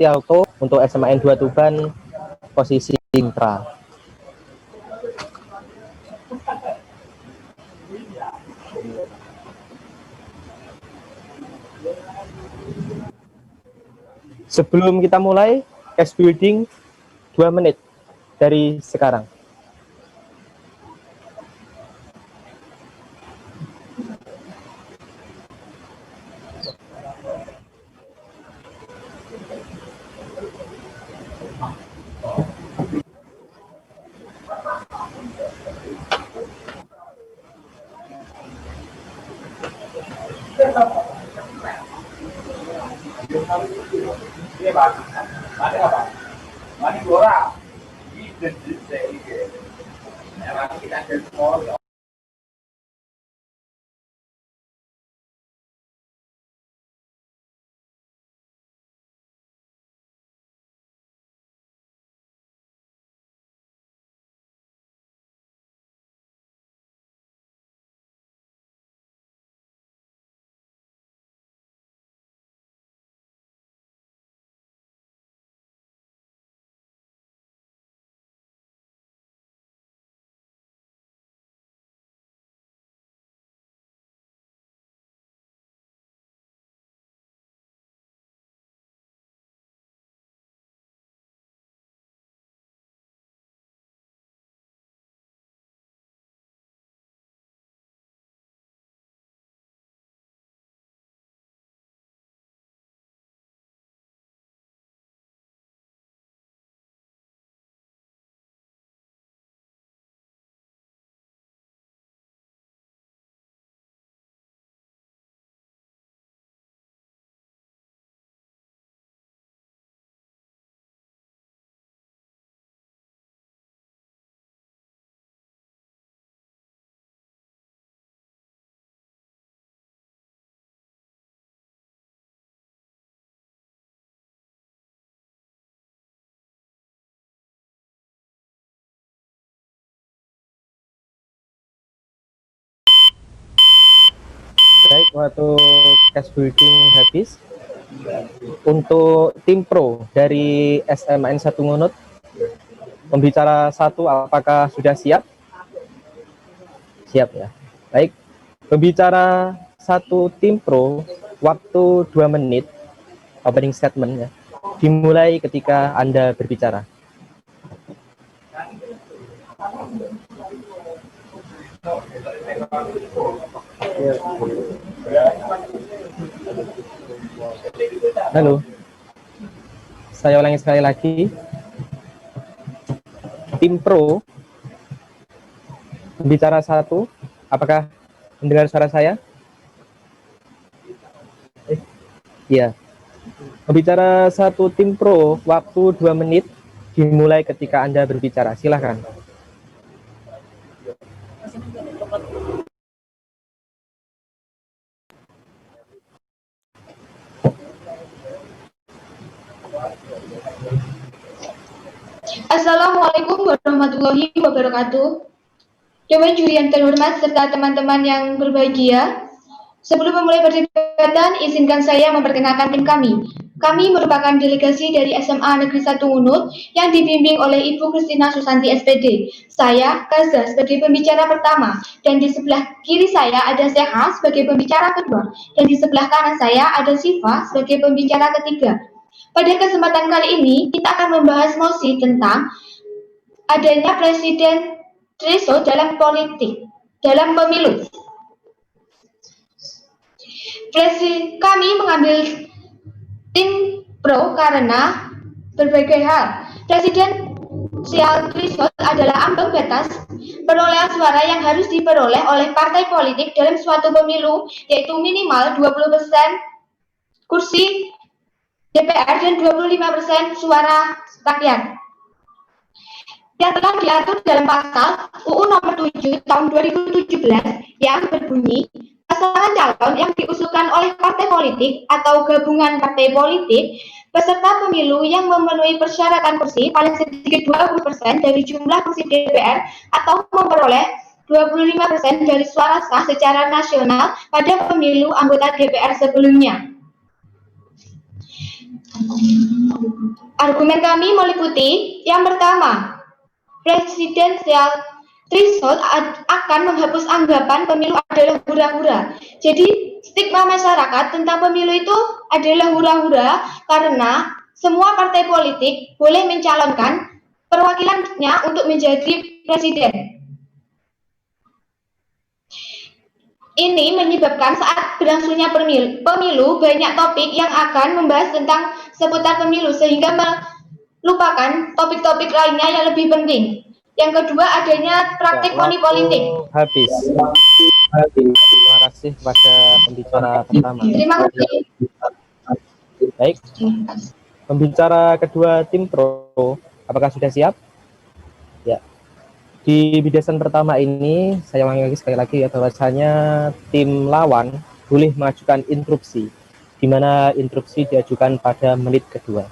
Auto untuk SMAN 2 Tuban posisi intra. Sebelum kita mulai case building 2 menit dari sekarang. Baik, waktu case building habis. Untuk tim pro dari SMAN 1 Ngunut, pembicara 1 apakah sudah siap? Siap ya. Baik, pembicara 1 tim pro, waktu 2 menit opening statement ya. Dimulai ketika Anda berbicara. Halo, saya ulangi sekali lagi. Tim pro, pembicara 1, apakah mendengar suara saya? Ya. Pembicara 1 tim pro, waktu 2 menit, dimulai ketika Anda berbicara. Silahkan. Assalamualaikum warahmatullahi wabarakatuh. Dewan juri yang terhormat serta teman-teman yang berbahagia, sebelum memulai perdebatan, izinkan saya memperkenalkan tim kami. Kami merupakan delegasi dari SMA Negeri 1 Ngunut yang dibimbing oleh Ibu Kristina Susanti SPD. Saya, Kaza, sebagai pembicara pertama, dan di sebelah kiri saya ada Seha sebagai pembicara kedua, dan di sebelah kanan saya ada Siva sebagai pembicara ketiga. Pada kesempatan kali ini, kita akan membahas mosi tentang adanya presiden threshold dalam politik, dalam pemilu. Kami mengambil tim pro karena berbagai hal. Presidensial threshold adalah ambang batas perolehan suara yang harus diperoleh oleh partai politik dalam suatu pemilu, yaitu minimal 20% kursi DPR dan 25% suara rakyat. Yang telah diatur dalam pasal UU nomor 7 tahun 2017 yang berbunyi, pasangan calon yang diusulkan oleh partai politik atau gabungan partai politik peserta pemilu yang memenuhi persyaratan kursi paling sedikit 20% dari jumlah kursi DPR atau memperoleh 25% dari suara sah secara nasional pada pemilu anggota DPR sebelumnya. Argumen kami meliputi yang pertama, presidensial threshold akan menghapus anggapan pemilu adalah hura-hura. Jadi stigma masyarakat tentang pemilu itu adalah hura-hura karena semua partai politik boleh mencalonkan perwakilannya untuk menjadi presiden. Ini menyebabkan saat berlangsungnya pemilu banyak topik yang akan membahas tentang seputar pemilu sehingga melupakan topik-topik lainnya yang lebih penting. Yang kedua, adanya praktik money politik. Habis. Terima kasih kepada pembicara pertama. Terima kasih. Baik. Pembicara kedua tim pro, apakah sudah siap? Ya. Di bidasan pertama ini, saya ulangi sekali lagi ya, bahwasanya tim lawan boleh mengajukan interupsi, di mana interupsi diajukan pada menit kedua.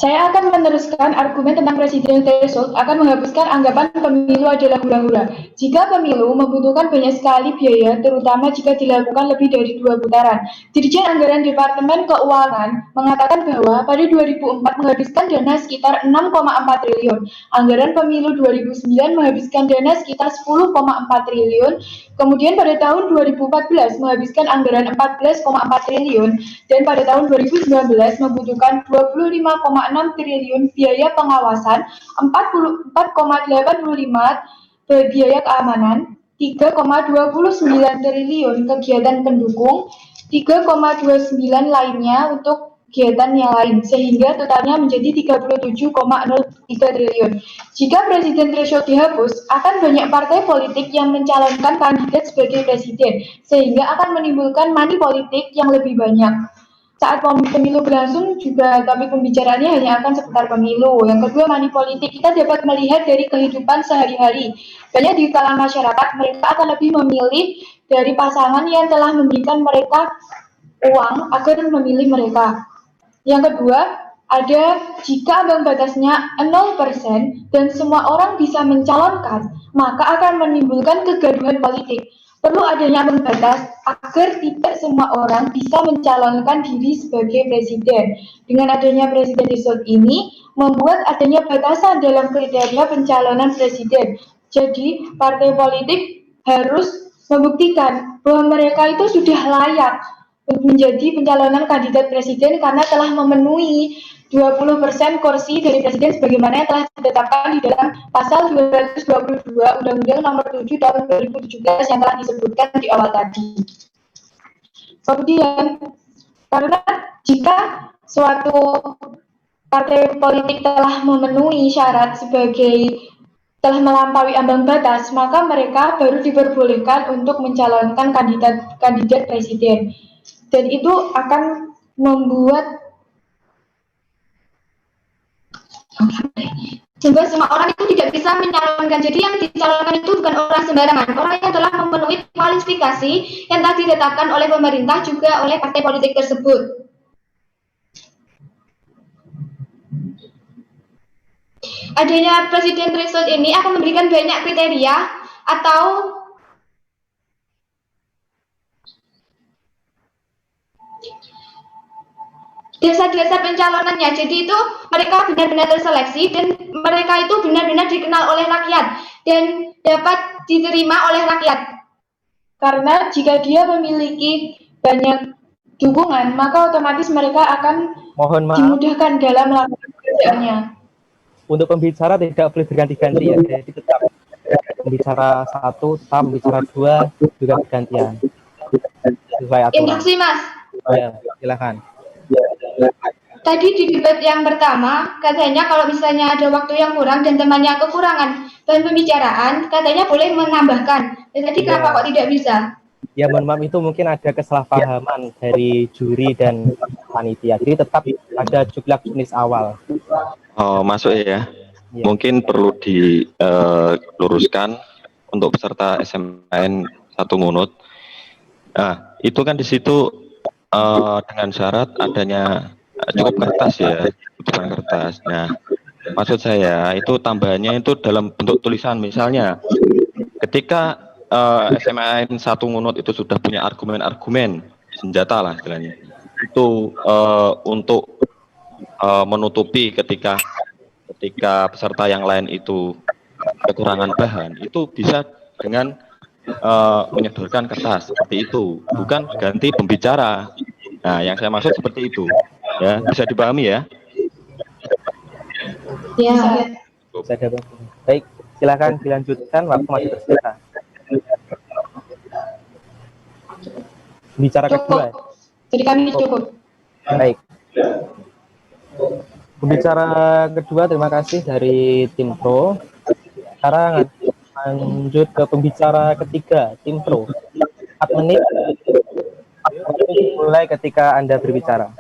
Saya akan meneruskan argumen tentang presiden threshold akan menghapuskan anggapan pemilu adalah hura-hura. Jika pemilu membutuhkan banyak sekali biaya, terutama jika dilakukan lebih dari 2 putaran. Dirjen Anggaran Departemen Keuangan mengatakan bahwa pada 2004 menghabiskan dana sekitar 6,4 triliun. Anggaran pemilu 2009 menghabiskan dana sekitar 10,4 triliun. Kemudian pada tahun 2014 menghabiskan anggaran 14,4 triliun dan pada tahun 2019 membutuhkan 25,6 triliun biaya pengawasan, 44,85 biaya keamanan, 3,29 triliun kegiatan pendukung, 3,29 lainnya untuk kegiatan yang lain, sehingga totalnya menjadi 37,03 triliun. Jika presiden threshold dihapus, akan banyak partai politik yang mencalonkan kandidat sebagai presiden, sehingga akan menimbulkan money politik yang lebih banyak. Saat pemilu berlangsung juga topik pembicaraannya hanya akan seputar pemilu. Yang kedua, money politik. Kita dapat melihat dari kehidupan sehari-hari. Banyak di kalangan masyarakat, mereka akan lebih memilih dari pasangan yang telah memberikan mereka uang agar memilih mereka. Yang kedua, ada jika ambang batasnya 0% dan semua orang bisa mencalonkan, maka akan menimbulkan kegaduhan politik. Perlu adanya ambang batas agar tidak semua orang bisa mencalonkan diri sebagai presiden. Dengan adanya presiden threshold ini, membuat adanya batasan dalam kriteria pencalonan presiden. Jadi, partai politik harus membuktikan bahwa mereka itu sudah layak menjadi pencalonan kandidat presiden karena telah memenuhi 20% kursi dari presiden sebagaimana yang telah ditetapkan di dalam pasal 222 Undang-Undang Nomor 7 Tahun 2017 yang telah disebutkan di awal tadi. Kemudian, karena jika suatu partai politik telah memenuhi syarat sebagai telah melampaui ambang batas, maka mereka baru diperbolehkan untuk mencalonkan kandidat presiden. Dan itu akan membuat sehingga semua orang itu tidak bisa mencalonkan. Jadi yang dicalonkan itu bukan orang sembarangan, orang yang telah memenuhi kualifikasi yang telah ditetapkan oleh pemerintah juga oleh partai politik tersebut. Adanya presiden threshold ini akan memberikan banyak kriteria atau desa-desa pencalonannya. Jadi itu mereka benar-benar terseleksi dan mereka itu benar-benar dikenal oleh rakyat dan dapat diterima oleh rakyat. Karena jika dia memiliki banyak dukungan, maka otomatis mereka akan dimudahkan dalam melakukan pekerjaannya. Untuk pembicara tidak boleh berganti-ganti ya, jadi tetap pembicara satu, tetap pembicara dua juga bergantian. Sesuai aturan. Instruksi, Mas. Ya, silakan. Tadi di debat yang pertama, katanya kalau misalnya ada waktu yang kurang dan temannya kekurangan bahan pembicaraan, katanya boleh menambahkan. Dan tadi kenapa kok tidak bisa? Ya, mohon maaf, itu mungkin ada kesalahpahaman dari juri dan panitia. Jadi tetap ada juklak jenis awal. Oh, masuk ya. Mungkin perlu diluruskan untuk peserta SMPN 1 Ngunut. Nah, itu kan di situ dengan syarat adanya cukup kertas ya, bukan kertas. Nah, maksud saya itu tambahannya itu dalam bentuk tulisan, misalnya ketika SMAN 1 Ngunut itu sudah punya argumen-argumen senjata lah istilahnya, itu untuk menutupi ketika peserta yang lain itu kekurangan bahan, itu bisa dengan menyodorkan kertas seperti itu, bukan ganti pembicara. Nah, yang saya maksud seperti itu, ya bisa dipahami ya. Ya. Saya dapat. Baik, silakan dilanjutkan, waktu masih tersisa. Bicara kedua. Cukup. Jadi kami cukup. Baik. Pembicara kedua, terima kasih dari tim pro. Sekarang lanjut ke pembicara ketiga, tim pro. 4 menit mulai ketika Anda berbicara.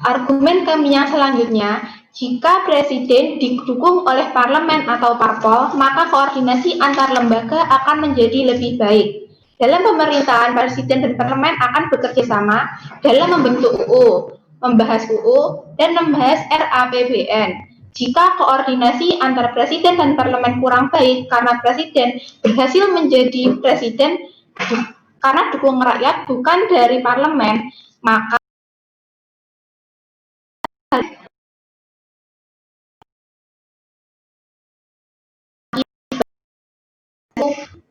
Argumen kami yang selanjutnya, jika presiden didukung oleh parlemen atau parpol, maka koordinasi antar lembaga akan menjadi lebih baik. Dalam pemerintahan, presiden dan parlemen akan bekerja sama dalam membentuk UU, membahas UU, dan membahas RAPBN. Jika koordinasi antara presiden dan parlemen kurang baik karena presiden berhasil menjadi presiden karena dukungan rakyat bukan dari parlemen, maka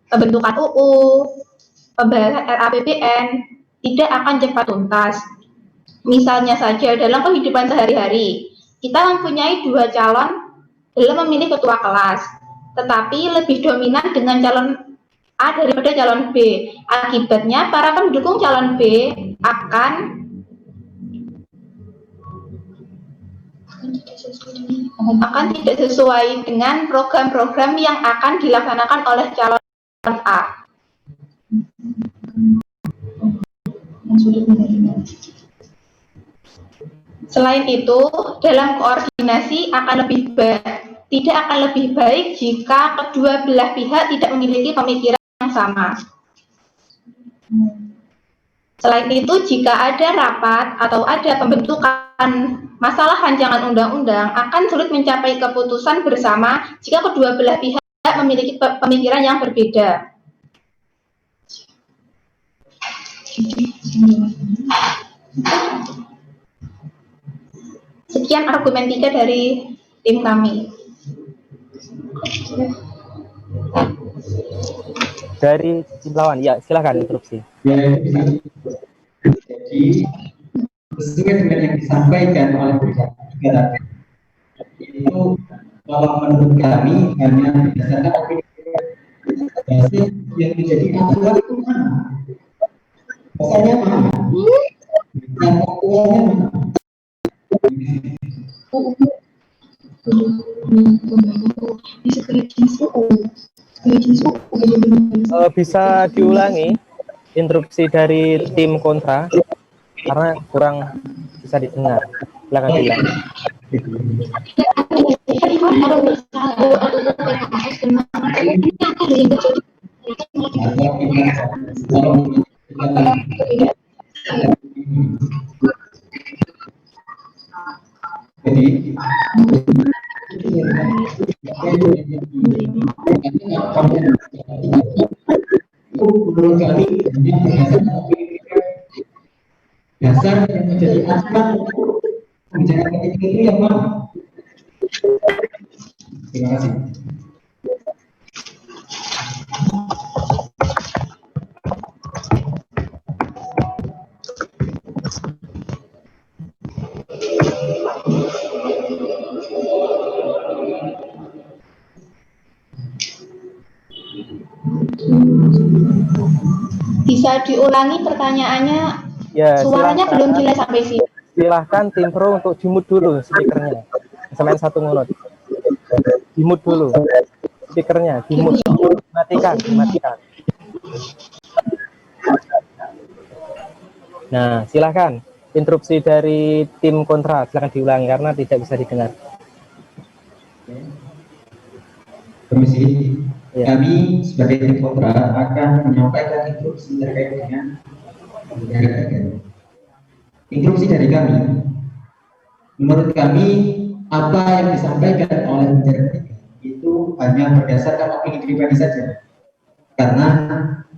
pembentukan UU, pembahasan RAPBN tidak akan cepat tuntas. Misalnya saja dalam kehidupan sehari-hari, kita mempunyai 2 calon dalam memilih ketua kelas, tetapi lebih dominan dengan calon A daripada calon B. Akibatnya para pendukung calon B akan tidak sesuai dengan program-program yang akan dilaksanakan oleh calon A. Selain itu, dalam koordinasi tidak akan lebih baik jika kedua belah pihak tidak memiliki pemikiran yang sama. Selain itu, jika ada rapat atau ada pembentukan masalah rancangan undang-undang, akan sulit mencapai keputusan bersama jika kedua belah pihak memiliki pemikiran yang berbeda. Sekian argumen 3 dari tim kami. Dari tim lawan, ya silakan interupsi. Jadi sesuai dengan yang disampaikan oleh negara itu, kalau menurut kami hanya berdasarkan opini yang menjadi aturan itu mana? Pasalnya mana? Yang aturannya mana? Bisa diulangi interupsi dari tim kontra karena kurang bisa didengar. Silakan diulangi. Jadi menurut kami dasar yang menjadi acuan kebijakan ketiga itu yang mana? Terima kasih. Bisa diulangi pertanyaannya? Ya, suaranya belum jelas sampai sini. Silahkan tim pro untuk dimute dulu speakernya. SMAN 1 Ngunut. Dimute dulu speakernya, dimute. Dimatikan. Nah, silahkan interupsi dari tim kontra, silahkan diulangi karena tidak bisa didengar. Permisi, Ya. kami sebagai tim kontra akan menyampaikan instruksi terkait dengan pembicaraan tiga. Instruksi dari kami, menurut kami apa yang disampaikan oleh pembicara tiga itu hanya berdasarkan opini pribadi saja, karena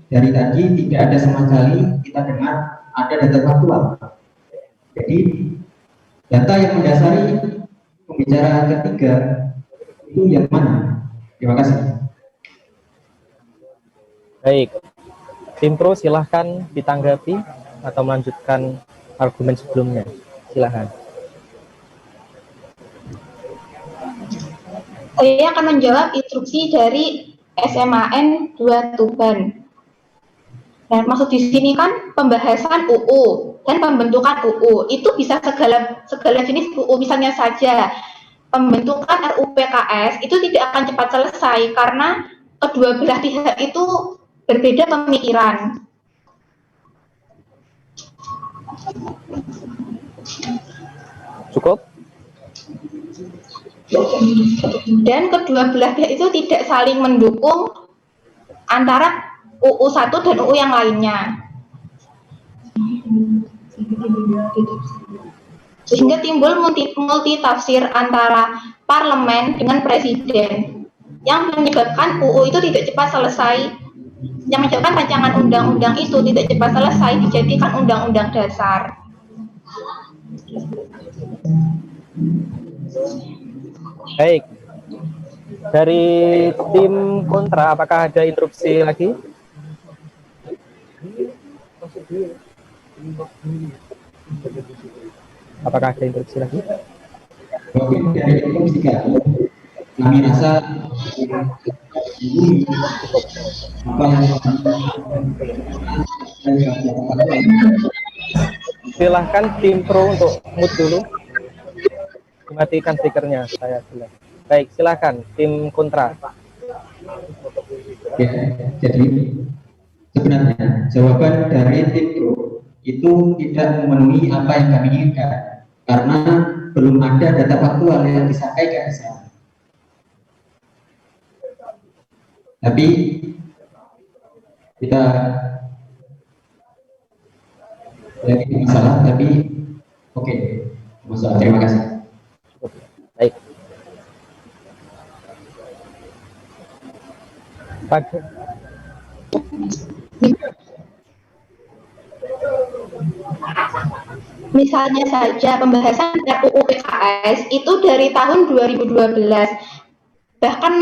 dari tadi tidak ada sama sekali kita dengar ada data faktual. Jadi data yang mendasari pembicaraan ketiga itu yang mana? Terima kasih. Baik, tim pro silahkan ditanggapi atau melanjutkan argumen sebelumnya. Silahkan. Saya akan menjawab instruksi dari SMAN 2 Tuban. Nah, maksud di sini kan pembahasan UU dan pembentukan UU itu bisa segala jenis UU, misalnya saja pembentukan RUU PKS itu tidak akan cepat selesai karena kedua belah pihak itu berbeda pemikiran. Cukup? Dan kedua belah pihak itu tidak saling mendukung antara UU 1 dan UU yang lainnya. Sehingga timbul multi tafsir antara parlemen dengan presiden yang menyebabkan UU itu tidak cepat selesai, yang menyebabkan rancangan undang-undang itu tidak cepat selesai dijadikan undang-undang dasar. Baik. Dari tim kontra, apakah ada instruksi lagi? Apakah ada instruksi lagi? Mungkin dari instruksi kami rasa apa yang Silahkan tim pro untuk mute dulu. Matikan speakernya, saya jelas. Baik, silahkan tim kontra. ya, jadi sebenarnya jawaban dari tim pro itu tidak memenuhi apa yang kami inginkan karena belum ada data faktual yang disampaikan di sana. Tapi kita ya ini masalah, tapi oke, masalah. Terima kasih. Baik. Pada Misalnya saja pembahasan RUU PKS itu dari tahun 2012. Bahkan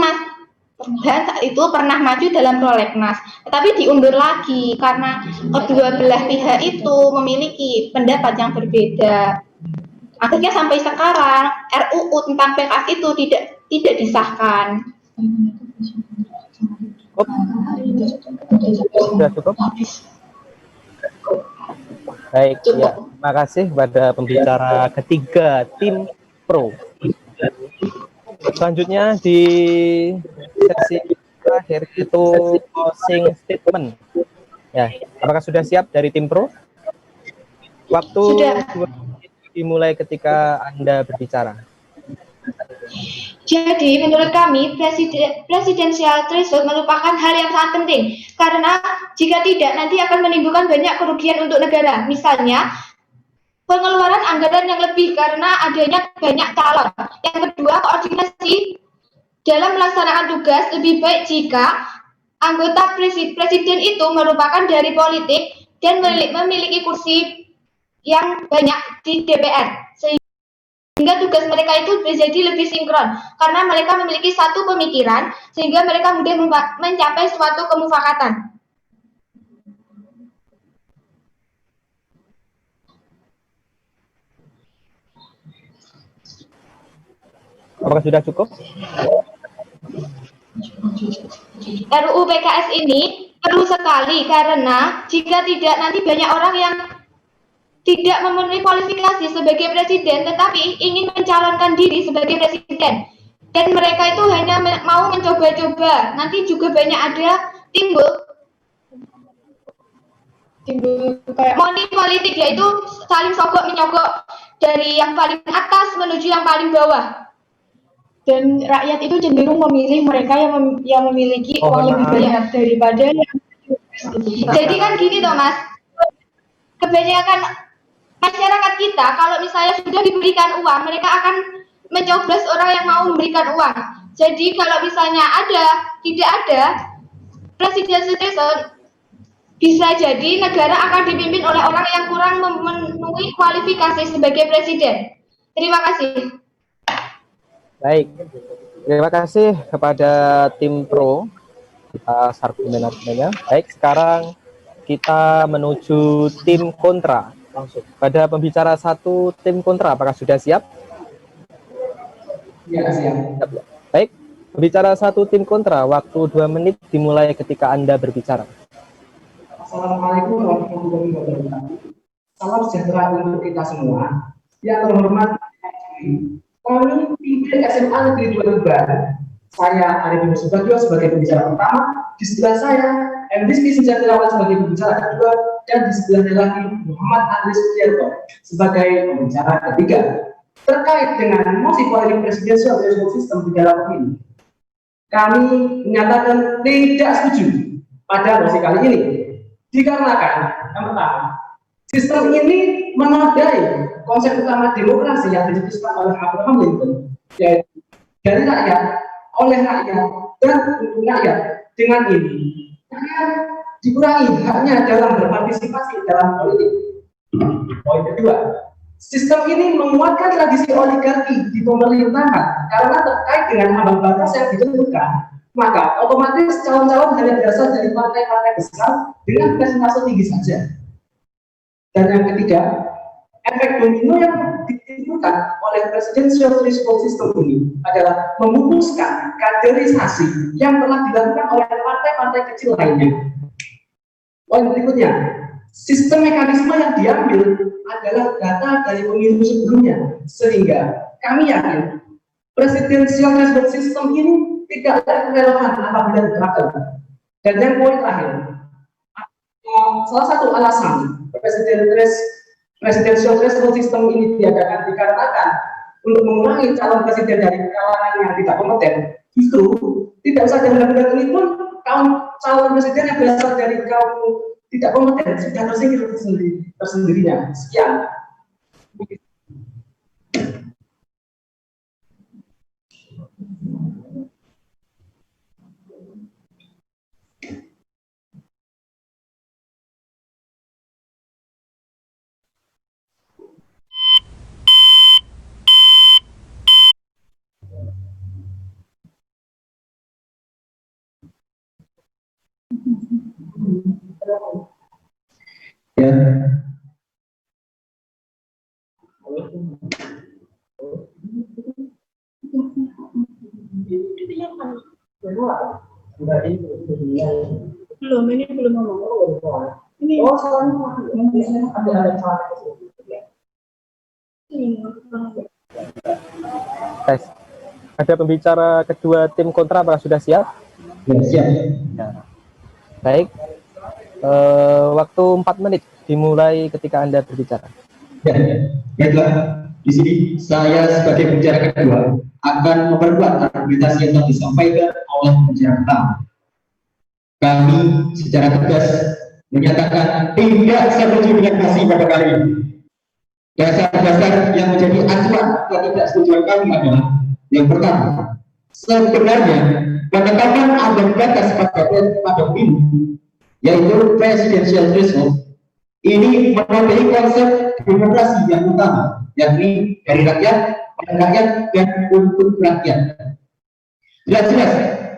saat itu pernah maju dalam prolegnas, tetapi diundur lagi karena kedua belah pihak itu memiliki pendapat yang berbeda. Akhirnya sampai sekarang RUU tentang PKS itu tidak disahkan. sudah cukup? Baik, ya. Terima kasih kepada pembicara ketiga tim pro. Selanjutnya di sesi terakhir itu closing statement. Ya, apakah sudah siap dari tim pro? Waktu Sudah. dimulai ketika Anda berbicara. Jadi menurut kami presidensial threshold merupakan hal yang sangat penting karena jika tidak nanti akan menimbulkan banyak kerugian untuk negara. Misalnya pengeluaran anggaran yang lebih karena adanya banyak calon. Yang kedua, koordinasi dalam melaksanakan tugas lebih baik jika anggota presiden itu merupakan dari politik dan memiliki kursi yang banyak di DPR. Sehingga tugas mereka itu menjadi lebih sinkron karena mereka memiliki satu pemikiran sehingga mereka mudah mencapai suatu kemufakatan. Apakah sudah cukup? RUU PKS ini perlu sekali karena jika tidak nanti banyak orang yang tidak memenuhi kualifikasi sebagai presiden tetapi ingin mencalonkan diri sebagai presiden dan mereka itu hanya mau mencoba-coba, nanti juga banyak ada timbul kayak money politik, yaitu saling sogok menyogok dari yang paling atas menuju yang paling bawah. Dan rakyat itu cenderung memilih mereka yang memiliki Oh, uang lebih maaf. banyak daripada yang Jadi kan gini toh Mas, kebanyakan masyarakat kita kalau misalnya sudah diberikan uang, mereka akan mencoblos orang yang mau memberikan uang. Jadi kalau misalnya tidak ada presidensial threshold, bisa jadi negara akan dipimpin oleh orang yang kurang memenuhi kualifikasi sebagai presiden. Terima kasih. Baik, terima kasih kepada tim pro atas argumen-argumennya. Baik, sekarang kita menuju tim kontra. Langsung pada pembicara satu tim kontra, apakah sudah siap? Ya, siap. Baik, pembicara satu tim kontra, waktu 2 menit dimulai ketika Anda berbicara. Assalamualaikum warahmatullahi wabarakatuh. Salam sejahtera untuk kita semua. Yang terhormat, kami pimpinan SMA Negeri 2 Tuban. Saya Arifin Subagio sebagai pembicara pertama. Di sebelah saya, M. Rizky Sinjatirawan sebagai pembicara kedua, dan di sebelahnya lagi Muhammad Andries Sugiarto sebagai pembicara ketiga. Terkait dengan mosi politik presidensial threshold system di dalam pemilu, kami menyatakan tidak setuju pada mosi kali ini. Dikarenakan, yang pertama, sistem ini menodai konsep utama demokrasi yang dicetuskan oleh Abraham Lincoln, yaitu dari rakyat, oleh rakyat, dan untuk rakyat. Dengan ini, rakyat dikurangi haknya dalam berpartisipasi dalam politik. Poin kedua, sistem ini menguatkan tradisi oligarki di pemerintahan karena terkait dengan ambang batas yang ditentukan. Maka otomatis calon-calon hanya berasal dari partai-partai besar dengan presentase tinggi saja. Dan yang ketiga, efek domino yang ditimbulkan oleh presidensial threshold system ini adalah memutuskan kaderisasi yang telah dilakukan oleh partai-partai kecil lainnya. Poin berikutnya, sistem mekanisme yang diambil adalah data dari pemilu sebelumnya, sehingga kami yakin presidensial threshold system ini tidak relevan apabila diterapkan. Dan yang poin terakhir, salah satu alasan presidensial threshold system ini diadakan dikarenakan untuk mengurangi calon presiden dari kalangan yang tidak kompeten. Justru tidak usah dari bulan ini pun calon presiden yang berasal dari kaum tidak kompeten sudah tersingkir tersendirinya. Sekian. Ya. belum ngomong. Ini Guys, ada pembicara kedua tim kontra, apakah sudah siap? Ya, siap. Ya. Baik, waktu 4 menit dimulai ketika Anda berbicara. Ya, baiklah. Di sini saya sebagai pembicara kedua akan memperkuat argumentasi yang telah disampaikan oleh pembicara pertama. Kami secara tegas menyatakan tidak setuju dengan mosi pada kali ini. Dasar-dasar yang menjadi acuan ketidaksetujuan kami adalah yang pertama, sebenarnya penetapan ambang batas pada pemilu, yaitu presidensial threshold, ini menodai konsep demokrasi yang utama, yakni dari rakyat, oleh rakyat, dan untuk rakyat. Jelas-jelas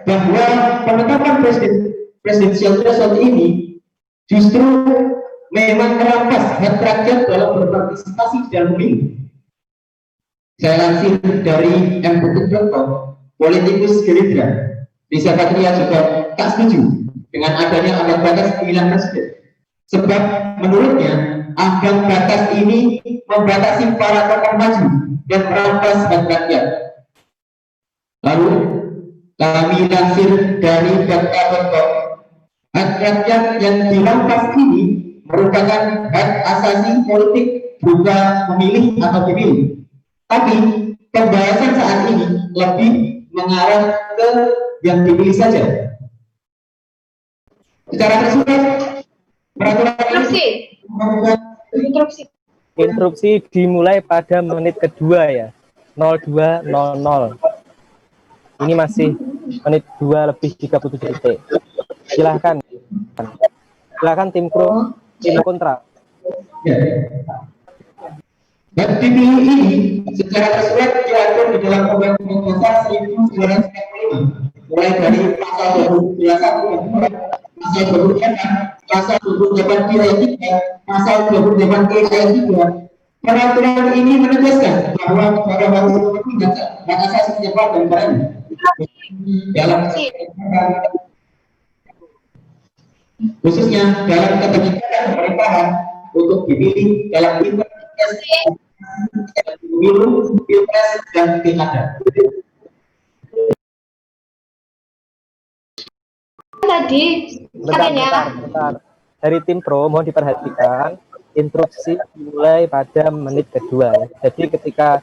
bahwa penetapan presidensial threshold ini justru memang merampas hak rakyat dalam berpartisipasi dalam pemilu. Saya lansir dari M. Putut.com, politikus Gerindra, Riza Patria juga tak setuju dengan adanya ambang batas pemilihan presiden. Sebab menurutnya ambang batas ini membatasi para tokoh maju dan merampas hak rakyat. Lalu kami lansir dari data.com, hak rakyat yang dirampas ini merupakan hak asasi politik berupa memilih atau dipilih. Tapi pembahasan saat ini lebih mengarah ke yang dipilih saja. Secara tersurat, peraturan Instruksi. Instruksi. Instruksi dimulai pada menit kedua ya, 02.00. Ini masih menit 2 lebih 37 detik. Silahkan tim pro, tim kontra. ya. Dan dipilih ini secara tersurat diatur di dalam Undang-Undang Dasar 1945, mulai dari pasal 21 pasal 28, pasal 28 ayat 3, pasal 28 ayat 3. Peraturan ini menegaskan bahwa pada waktu hak asasi setiap warga negara dalam khususnya dalam kebijakan pemerintahan untuk dipilih dalam pemilu, pilpres, dan pilkada. Tadi katanya Bentar. Dari tim pro mohon diperhatikan, instruksi dimulai pada menit kedua ya. Jadi ketika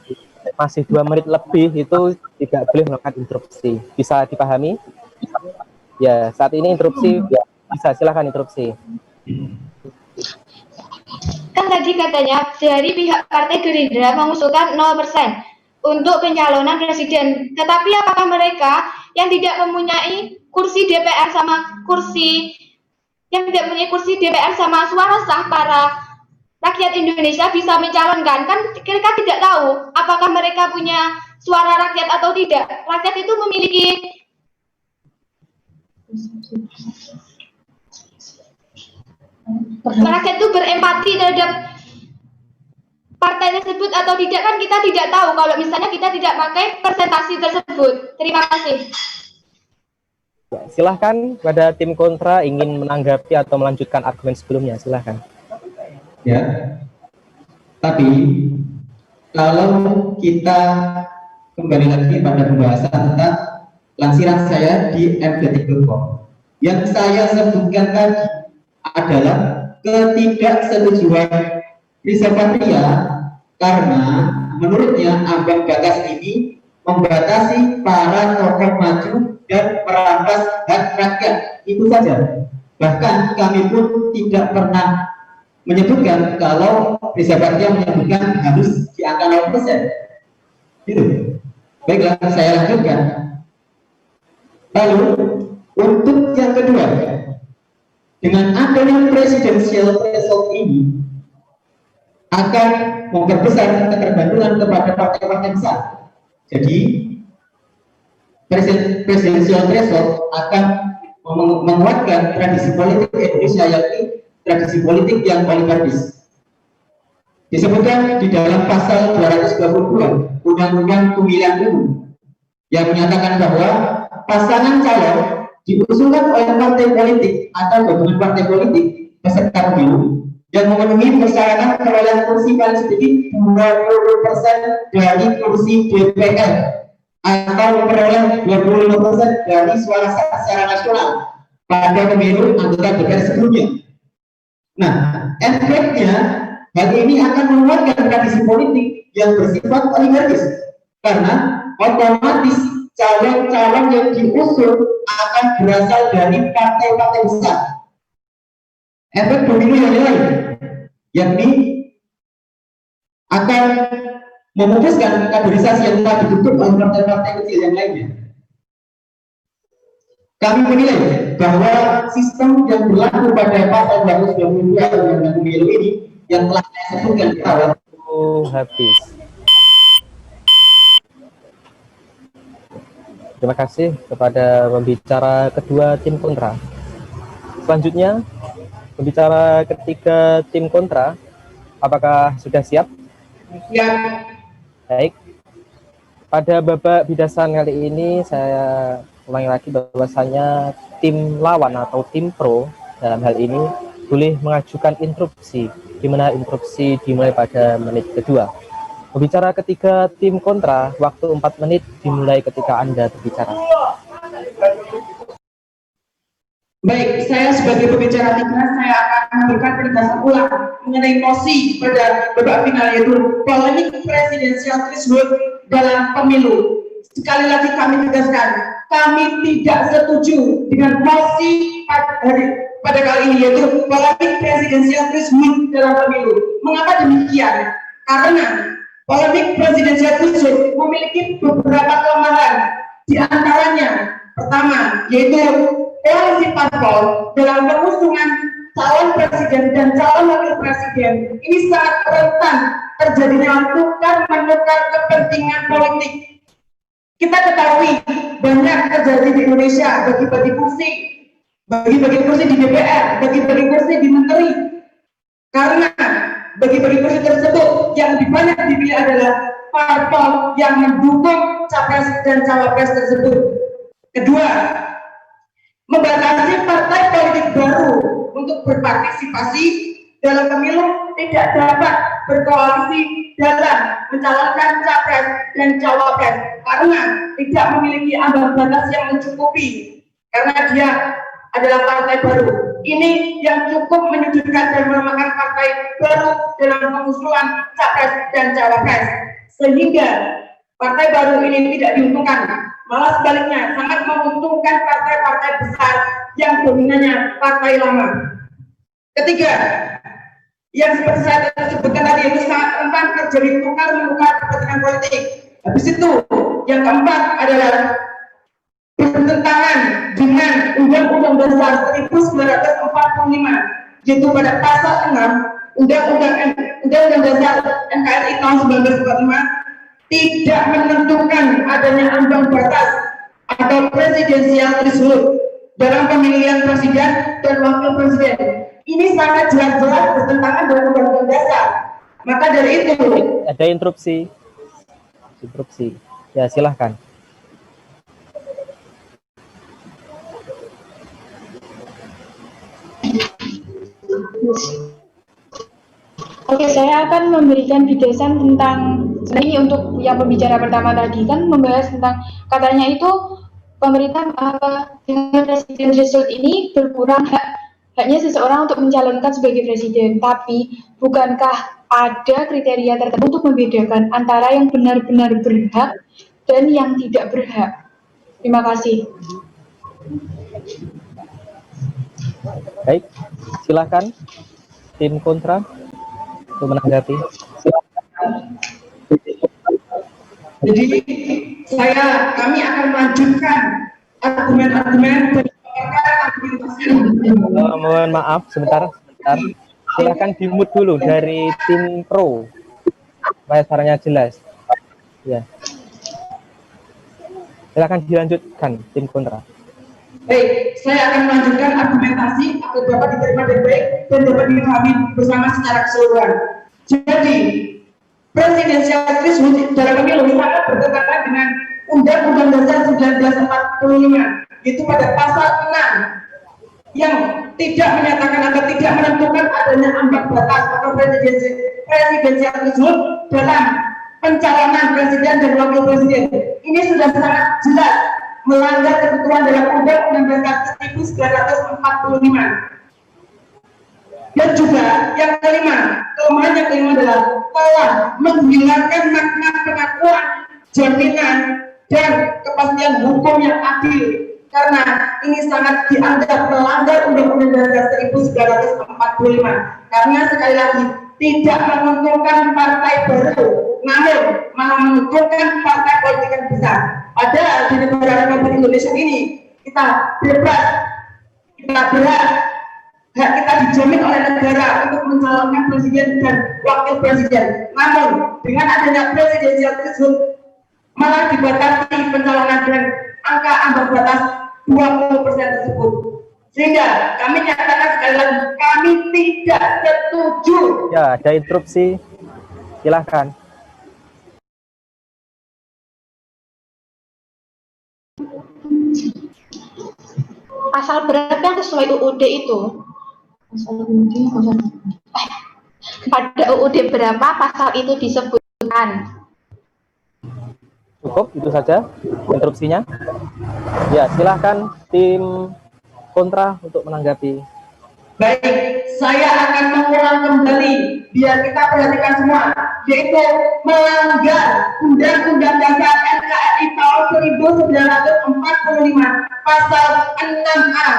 masih 2 menit lebih itu tidak boleh melakukan instruksi. Bisa dipahami? Ya, saat ini instruksi bisa, silakan instruksi. kan tadi katanya dari pihak Partai Gerindra mengusulkan 0% untuk pencalonan presiden. Tetapi apakah mereka yang tidak mempunyai kursi DPR sama DPR sama suara sah para rakyat Indonesia bisa mencalonkan? Kan mereka tidak tahu apakah mereka punya suara rakyat atau tidak. Rakyat itu memiliki rakyat itu berempati terhadap partai tersebut atau tidak, kan kita tidak tahu kalau misalnya kita tidak pakai presentasi tersebut. Terima kasih. Ya, silahkan pada tim kontra ingin menanggapi atau melanjutkan argumen sebelumnya, silahkan. Ya, tapi kalau kita kembali lagi pada pembahasan tentang lansiran saya di mdetik.com, yang saya sebutkan tadi adalah ketidaksetujuan Riza Patria karena menurutnya ambang batas ini membatasi para tokoh maju dan merampas hak rakyat, itu saja. Bahkan kami pun tidak pernah menyebutkan kalau Riza Patria menyebutkan harus di angka 0%. Gitu. Baiklah, saya lanjutkan. Lalu untuk yang kedua, dengan adanya presidensial threshold ini akan memperbesar ketergantungan kepada partai-partai besar. Jadi presidensial threshold akan menguatkan tradisi politik Indonesia, yakni tradisi politik yang oligarkis. Disebutkan di dalam pasal 222 Undang-Undang Pemilihan Umum yang menyatakan bahwa pasangan calon diusulkan oleh partai politik atau gabungan partai politik peserta pemilu yang memenuhi persyaratan perolehan kursi paling sedikit 20% dari kursi DPR atau memperoleh 25% dari suara sah secara nasional pada pemilu anggota DPR sebelumnya. Nah, efeknya hal ini akan menguatkan tradisi politik yang bersifat oligarkis karena otomatis calon-calon yang diusung akan berasal dari partai-partai besar. Efek domino yang lain, yakni akan memutuskan kaderisasi yang telah dibentuk oleh partai-partai kecil yang lainnya. Kami menilai bahwa sistem yang berlaku pada pasal 222 Undang-Undang Pemilu ini yang telah saya sebutkan di awal. Habis. Terima kasih kepada pembicara kedua tim kontra. Selanjutnya, pembicara ketiga tim kontra, apakah sudah siap? Siap. Baik. Pada babak bidasan kali ini saya ulangi lagi bahwasanya tim lawan atau tim pro dalam hal ini boleh mengajukan instruksi, di mana instruksi dimulai pada menit kedua. Pembicara ketiga tim kontra, waktu 4 menit dimulai ketika Anda berbicara. Baik, saya sebagai pembicara Tignas, saya akan memberikan penegasan ulang mengenai mosi pada babak final, yaitu polemik presidensial threshold dalam pemilu. Sekali lagi kami tegaskan, kami tidak setuju dengan mosi pada kali ini, yaitu polemik presidensial threshold dalam pemilu. Mengapa demikian? Karena polemik presidensial threshold memiliki beberapa kelemahan. Di antaranya, pertama, yaitu koalisi parpol dalam pengusungan calon presiden dan calon wakil presiden ini sangat rentan terjadinya tukar-menukar kepentingan politik. Kita ketahui banyak terjadi di Indonesia, bagi-bagi kursi di DPR, bagi-bagi kursi di menteri. Karena bagi-bagi kursi tersebut yang banyak dipilih adalah parpol yang mendukung capres dan cawapres tersebut. Kedua, membatasi partai politik baru untuk berpartisipasi dalam pemilu tidak dapat berkoalisi dalam mencalonkan capres dan cawapres karena tidak memiliki ambang batas yang mencukupi karena dia adalah partai baru. Ini yang cukup menyudutkan dan melemahkan partai baru dalam pengusulan capres dan cawapres, sehingga partai baru ini tidak diuntungkan, malah sebaliknya sangat menguntungkan partai-partai besar yang dominannya partai lama. Ketiga, yang seperti saya sebutkan tadi, itu sangat rentan terjadi tukar-menukar kepentingan politik. Habis itu, yang keempat adalah bertentangan dengan Undang-Undang Dasar 1945, yaitu pada pasal 6 Undang-Undang Dasar NKRI tahun 1945 tidak menentukan adanya ambang batas atau presidensial threshold dalam pemilihan presiden dan wakil presiden. Ini sangat jelas-jelas bertentangan dengan Undang-Undang Dasar. Maka dari itu, ada interupsi. Ya, silahkan. Oke, saya akan memberikan bidasan tentang ini untuk yang pembicara pertama tadi kan membahas tentang katanya itu pemerintah dengan presiden threshold ini berkurang haknya seseorang untuk mencalonkan sebagai presiden. Tapi bukankah ada kriteria tertentu untuk membedakan antara yang benar-benar berhak dan yang tidak berhak? Terima kasih. Baik, silakan tim kontra untuk menanggapi. jadi kami akan melanjutkan argumen-argumen dan argumentasi. Mohon maaf, sebentar. Silakan di-mute dulu dari tim pro supaya suaranya jelas. Ya. Silakan dilanjutkan tim kontra. Baik, saya akan melanjutkan argumentasi agar dapat diterima dengan baik dan dapat dipahami bersama secara keseluruhan. Jadi, presidensial threshold dalam pemilu sangat bertentangan dengan Undang-Undang Dasar 1945, yaitu pada pasal 6 yang tidak menyatakan atau tidak menentukan adanya ambang batas atau presidensial threshold dalam pencalonan presiden dan wakil presiden. Ini sudah sangat jelas melanggar ketentuan dalam Undang-Undang Dasar 1945. Dan juga yang kelima, kelemahan yang kelima adalah telah menghilangkan makna pengakuan, jaminan, dan kepastian hukum yang adil. Karena ini sangat dianggap melanggar Undang-Undang Dasar 1945. Karena sekali lagi tidak menguntungkan partai baru, namun malah menguntungkan partai politik yang besar. Padahal di negara Republik Indonesia ini kita bebas, kita berhak, hak kita dijamin oleh negara untuk mencalonkan presiden dan wakil presiden. Namun dengan adanya presidensial threshold malah dibatasi pencalonan dan angka ambang batas 20% tersebut. Sehingga kami nyatakan sekali lagi, kami tidak setuju. Ya, ada interupsi. Silahkan. Pasal berapa yang sesuai UUD itu? Pada UUD berapa pasal itu disebutkan? Cukup itu saja interupsinya. Ya, silahkan tim kontra untuk menanggapi. Baik, saya akan mengulang kembali biar kita perhatikan semua, yaitu melanggar Undang-Undang Dasar NKRI tahun 1945 pasal 6A,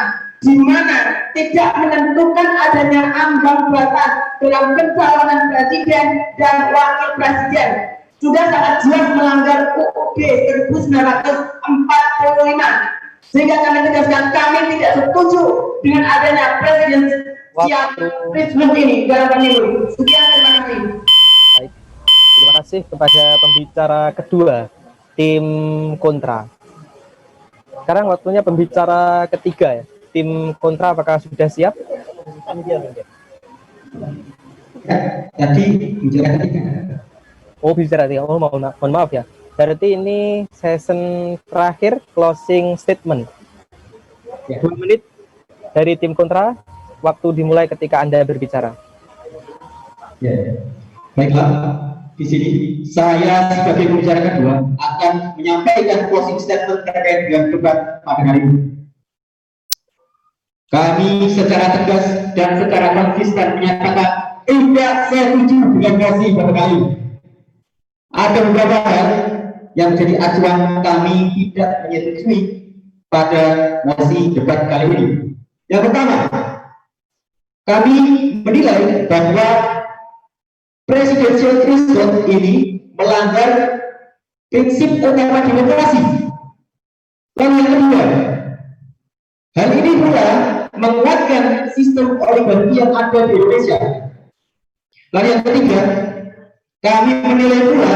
di mana tidak menentukan adanya ambang batas dalam pencalonan presiden dan wakil presiden. Sudah sangat jelas melanggar UUD 1945. Sehingga kami tegaskan kami tidak setuju dengan adanya presidensial threshold ini dalam pemilu. Sekian, terima kasih. Baik, terima kasih kepada pembicara kedua tim kontra. Sekarang waktunya pembicara ketiga ya. Tim kontra apakah sudah siap? Tadi bicara ketiga. Oh, bicara ketiga. Oh, mohon maaf ya. Berarti ini session terakhir, closing statement. Ya. 2 menit dari tim kontra, waktu dimulai ketika Anda berbicara. Ya. Baiklah, di sini saya sebagai pembicara kedua akan menyampaikan closing statement terkait dengan debat pada hari ini. Kami secara tegas dan secara konsisten menyatakan tidak setuju dengan mosi pada kali ini. Ada beberapa hal yang menjadi acuan kami tidak menyetujui pada mosi debat kali ini. Yang pertama, kami menilai bahwa presidensial threshold ini melanggar prinsip utama demokrasi. Lalu yang kedua, hal ini pula menguatkan sistem oligarki yang ada di Indonesia. Lalu yang ketiga, kami menilai pula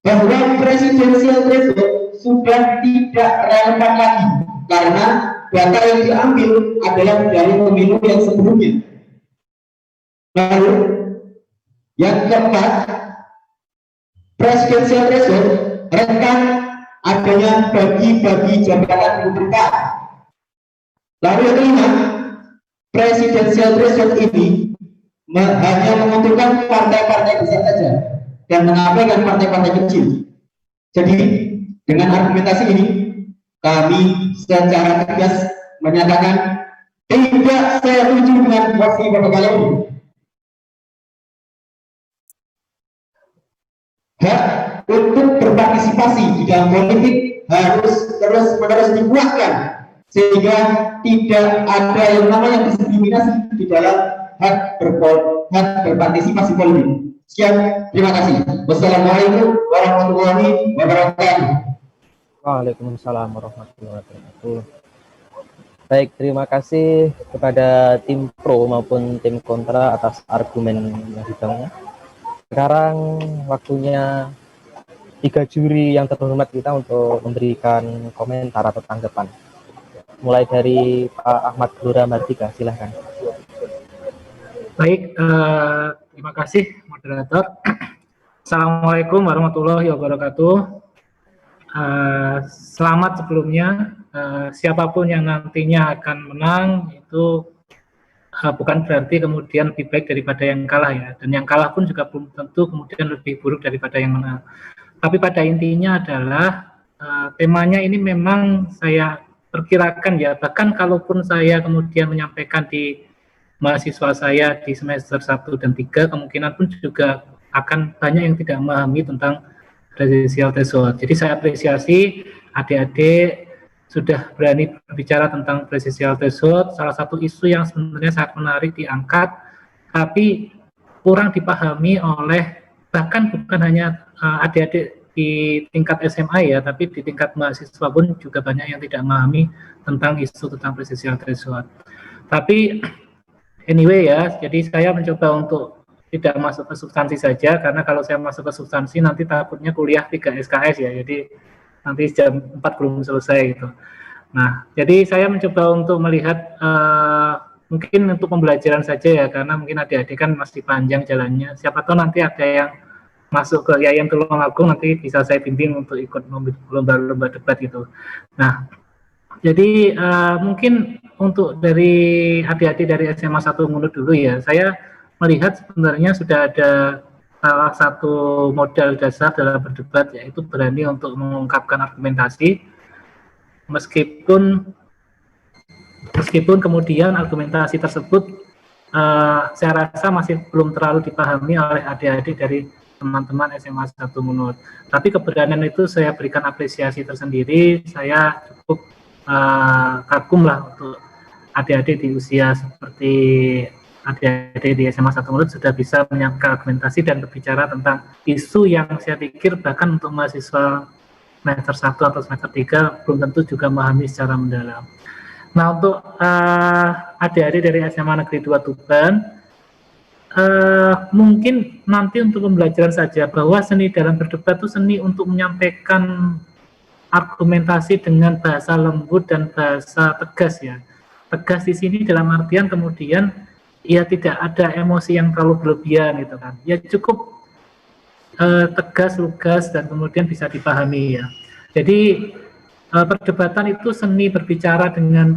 bahwa presidensial threshold sudah tidak relevan lagi karena data yang diambil adalah dari pemilu yang sebelumnya. Lalu yang keempat, presidensial threshold rentan adanya bagi-bagi jabatan pemerintahan. Lalu yang kelima, presidensial threshold ini hanya menguntungkan partai-partai besar saja dan mengabaikan partai-partai kecil. Jadi dengan argumentasi ini kami secara tegas menyatakan tidak setuju dengan mosi pada kali ini. Hak untuk berpartisipasi di dalam politik harus terus-menerus dikuatkan sehingga tidak ada yang namanya diskriminasi di dalam hak berpartisipasi politik. Sekian, terima kasih. Wassalamualaikum warahmatullahi wabarakatuh. Waalaikumsalam warahmatullahi wabarakatuh. Baik, terima kasih kepada tim pro maupun tim kontra atas argumen yang dibangun. Sekarang waktunya 3 juri yang terhormat kita untuk memberikan komentar atau tanggapan. Mulai dari Pak Ahmad Gelora Mardika, silahkan. Baik, terima kasih moderator. Assalamualaikum warahmatullahi wabarakatuh. Selamat sebelumnya, siapapun yang nantinya akan menang itu bukan berarti kemudian lebih baik daripada yang kalah ya, dan yang kalah pun juga belum tentu kemudian lebih buruk daripada yang menang. Tapi pada intinya adalah temanya ini memang saya perkirakan ya, bahkan kalaupun saya kemudian menyampaikan di mahasiswa saya di semester 1 dan 3, kemungkinan pun juga akan banyak yang tidak memahami tentang presidensial threshold. Jadi saya apresiasi adik-adik sudah berani berbicara tentang presidensial threshold, salah satu isu yang sebenarnya sangat menarik diangkat, tapi kurang dipahami oleh bahkan bukan hanya adik-adik di tingkat SMA ya, tapi di tingkat mahasiswa pun juga banyak yang tidak memahami tentang isu tentang presidensial threshold. Tapi anyway ya, jadi saya mencoba untuk tidak masuk ke substansi saja, karena kalau saya masuk ke substansi nanti takutnya kuliah 3 SKS ya, jadi nanti jam 4 belum selesai gitu. Nah, jadi saya mencoba untuk melihat mungkin untuk pembelajaran saja ya, karena mungkin adik-adik kan masih panjang jalannya. Siapa tahu nanti ada yang masuk ke Yayan Tulungagung, nanti bisa saya bimbing untuk ikut lomba-lomba debat itu. Nah, jadi mungkin untuk dari adik-adik dari SMA 1 Ngunut dulu ya, saya melihat sebenarnya sudah ada salah satu modal dasar dalam berdebat, yaitu berani untuk mengungkapkan argumentasi meskipun Meskipun kemudian argumentasi tersebut saya rasa masih belum terlalu dipahami oleh adik-adik dari teman-teman SMA 1 Munut. Tapi keberanian itu saya berikan apresiasi tersendiri. Saya cukup kagum lah untuk adik-adik di usia seperti adik-adik di SMA 1 Munut sudah bisa menyampaikan argumentasi dan berbicara tentang isu yang saya pikir bahkan untuk mahasiswa semester 1 atau semester 3 belum tentu juga memahami secara mendalam. Nah, untuk adik-adik dari SMA Negeri 2 Tuban, mungkin nanti untuk pembelajaran saja bahwa seni dalam berdebat itu seni untuk menyampaikan argumentasi dengan bahasa lembut dan bahasa tegas ya. Tegas di sini dalam artian kemudian ya tidak ada emosi yang terlalu berlebihan gitu kan. Ya cukup tegas, lugas dan kemudian bisa dipahami ya. Jadi perdebatan itu seni berbicara dengan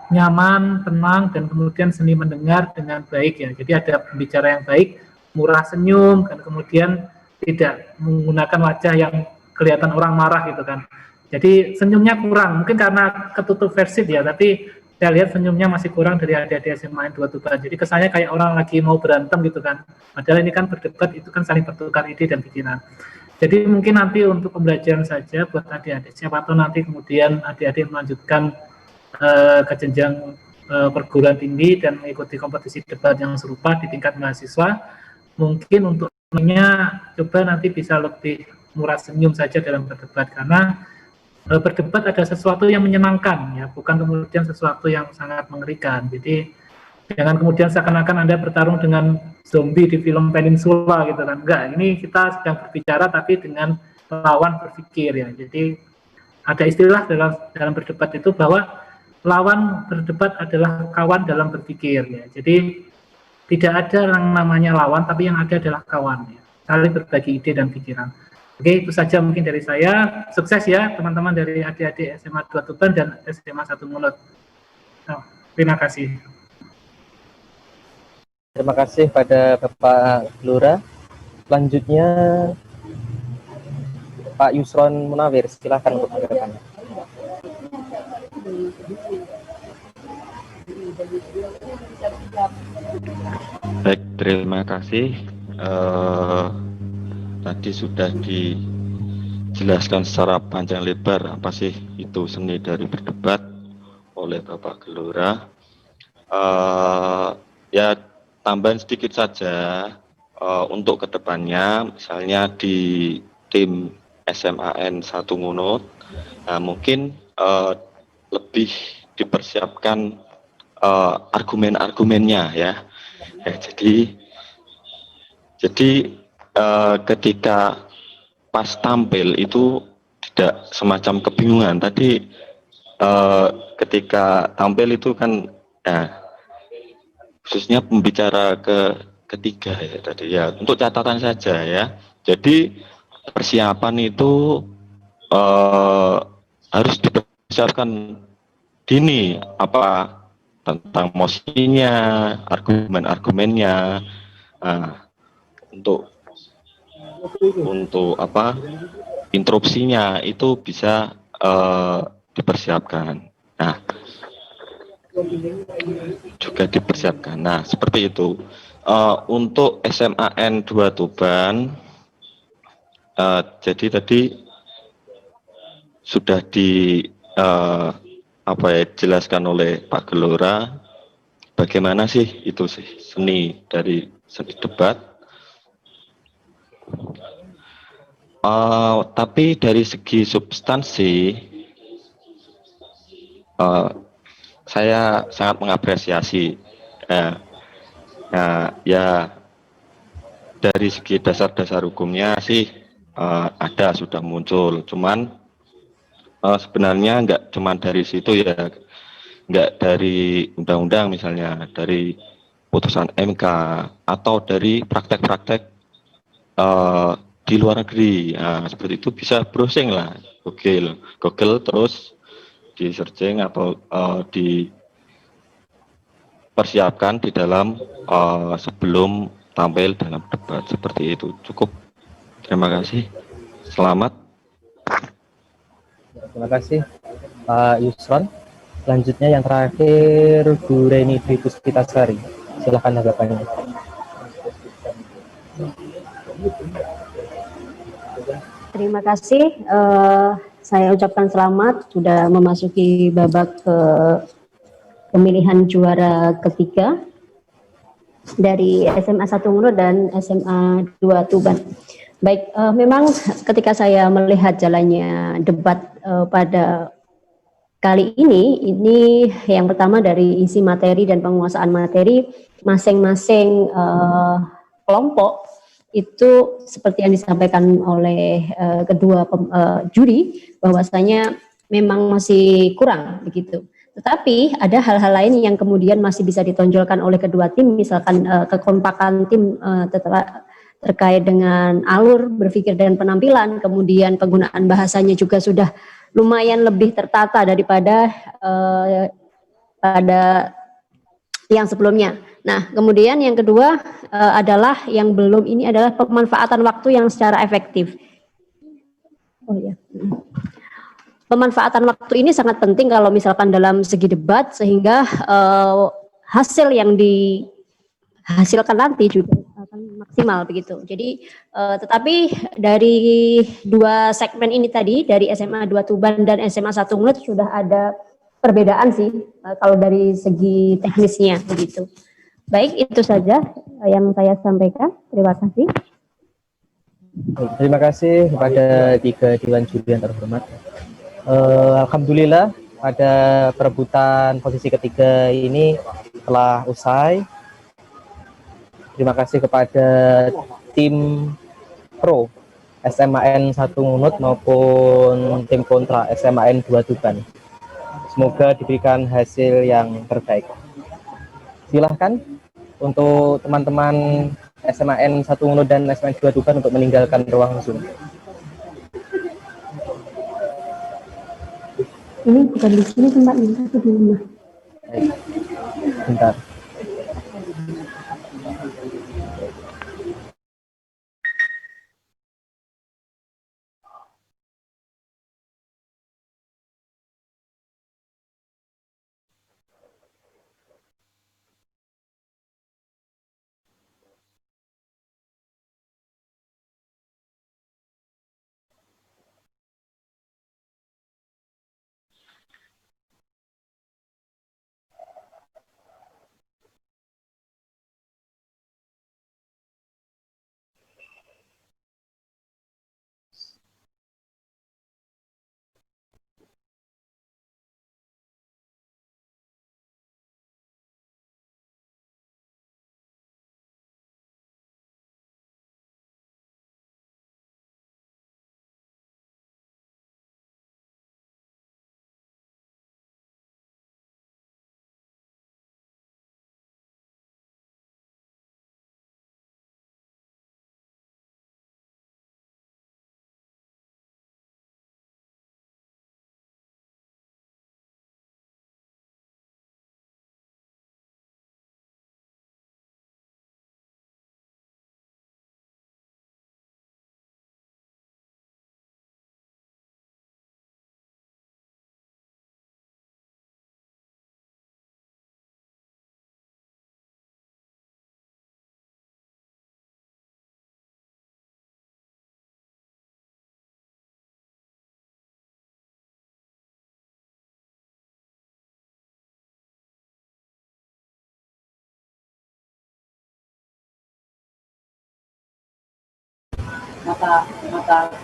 nyaman, tenang, dan kemudian seni mendengar dengan baik ya. Jadi ada pembicara yang baik, murah senyum, dan kemudian tidak menggunakan wajah yang kelihatan orang marah gitu kan. Jadi senyumnya kurang, mungkin karena ketutup versi ya, tapi saya lihat senyumnya masih kurang dari adik-adik SMA 2 Tuban. Jadi kesannya kayak orang lagi mau berantem gitu kan. Padahal ini kan berdebat, itu kan saling bertukar ide dan pikiran. Jadi mungkin nanti untuk pembelajaran saja buat adik-adik. Siapa tahu nanti kemudian adik-adik melanjutkan ke jenjang perguruan tinggi dan mengikuti kompetisi debat yang serupa di tingkat mahasiswa. Mungkin untuk coba nanti bisa lebih murah senyum saja dalam berdebat, karena berdebat ada sesuatu yang menyenangkan ya, bukan kemudian sesuatu yang sangat mengerikan. Jadi jangan kemudian seakan-akan Anda bertarung dengan zombie di film Peninsula gitu kan. Enggak, ini kita sedang berbicara tapi dengan lawan berpikir ya. Jadi ada istilah dalam berdebat itu bahwa lawan berdebat adalah kawan dalam berpikir ya. Jadi tidak ada yang namanya lawan, tapi yang ada adalah kawan ya. Saling berbagi ide dan pikiran. Oke, itu saja mungkin dari saya. Sukses ya teman-teman dari adik-adik SMA 2 Tuban dan SMA 1 Munut. Terima kasih. Terima kasih pada Bapak Gelora. Selanjutnya Pak Yusron Munawir, silakan untuk tanggapannya. Baik, terima kasih. Tadi sudah dijelaskan secara panjang lebar apa sih itu seni dari berdebat oleh Bapak Gelora. Ya, tambahan sedikit saja untuk kedepannya, misalnya di tim SMAN 1 Ngunut, mungkin lebih dipersiapkan argumen-argumennya ya. Jadi ketika pas tampil itu tidak semacam kebingungan. Tadi ketika tampil itu kan khususnya pembicara ketiga ya tadi ya, untuk catatan saja ya. Jadi persiapan itu harus dipersiapkan dini, apa tentang mosinya, argumen-argumennya, untuk apa interupsinya itu bisa dipersiapkan. Nah, juga dipersiapkan. Nah, seperti itu. Untuk SMAN 2 Tuban, jadi tadi sudah dijelaskan oleh Pak Gelora, bagaimana sih itu sih seni dari seni debat. Tapi dari segi substansi, saya sangat mengapresiasi ya dari segi dasar-dasar hukumnya sih ada, sudah muncul, cuman sebenarnya nggak cuman dari situ ya, nggak dari undang-undang misalnya, dari putusan MK atau dari praktek-praktek di luar negeri. Seperti itu bisa browsing lah, Google terus di searching atau dipersiapkan di dalam sebelum tampil dalam debat. Seperti itu. Cukup. Terima kasih. Selamat. Terima kasih Pak Yusron. Selanjutnya yang terakhir Bu Reni Dwi Puspitasari. Silahkan tanggapannya. Terima kasih. Saya ucapkan selamat sudah memasuki babak pemilihan juara ketiga dari SMA 1 Ngunut dan SMA 2 Tuban. Baik, memang ketika saya melihat jalannya debat pada kali ini yang pertama dari isi materi dan penguasaan materi masing-masing kelompok itu seperti yang disampaikan oleh kedua juri bahwasanya memang masih kurang begitu. Tetapi ada hal-hal lain yang kemudian masih bisa ditonjolkan oleh kedua tim, misalkan kekompakan tim terkait dengan alur berpikir dan penampilan, kemudian penggunaan bahasanya juga sudah lumayan lebih tertata daripada pada yang sebelumnya. Nah, kemudian yang kedua adalah yang belum ini adalah pemanfaatan waktu yang secara efektif. Oh ya. Pemanfaatan waktu ini sangat penting kalau misalkan dalam segi debat sehingga hasil yang dihasilkan nanti juga akan maksimal begitu. Jadi tetapi dari dua segmen ini tadi dari SMA 2 Tuban dan SMA 1 Ngunut sudah ada perbedaan sih kalau dari segi teknisnya begitu. Baik, itu saja yang saya sampaikan. Terima kasih. Baik, terima kasih kepada tiga dewan juri yang terhormat. Alhamdulillah pada perebutan posisi ketiga ini telah usai. Terima kasih kepada tim pro SMAN 1 Ngunut maupun tim kontra SMAN 2 Tuban. Semoga diberikan hasil yang terbaik. Silahkan untuk teman-teman SMAN 1 Ngunut dan SMAN 2 Tuban untuk meninggalkan ruang Zoom. Ini bukan di sini tempatnya, tapi di rumah. Bentar.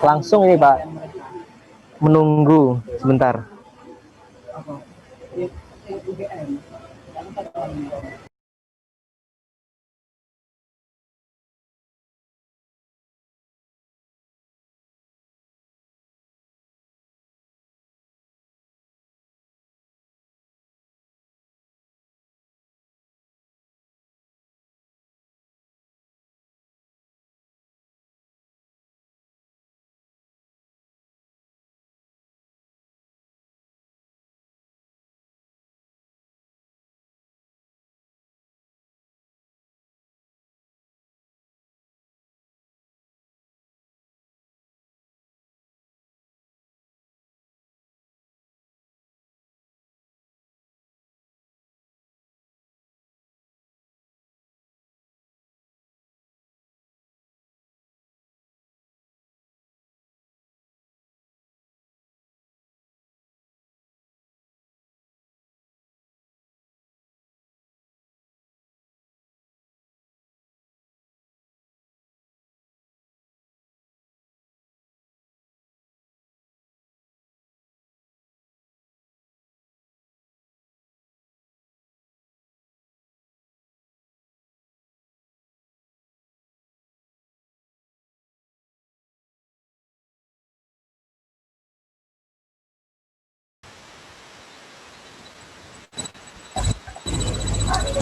Langsung ini Pak, menunggu sebentar.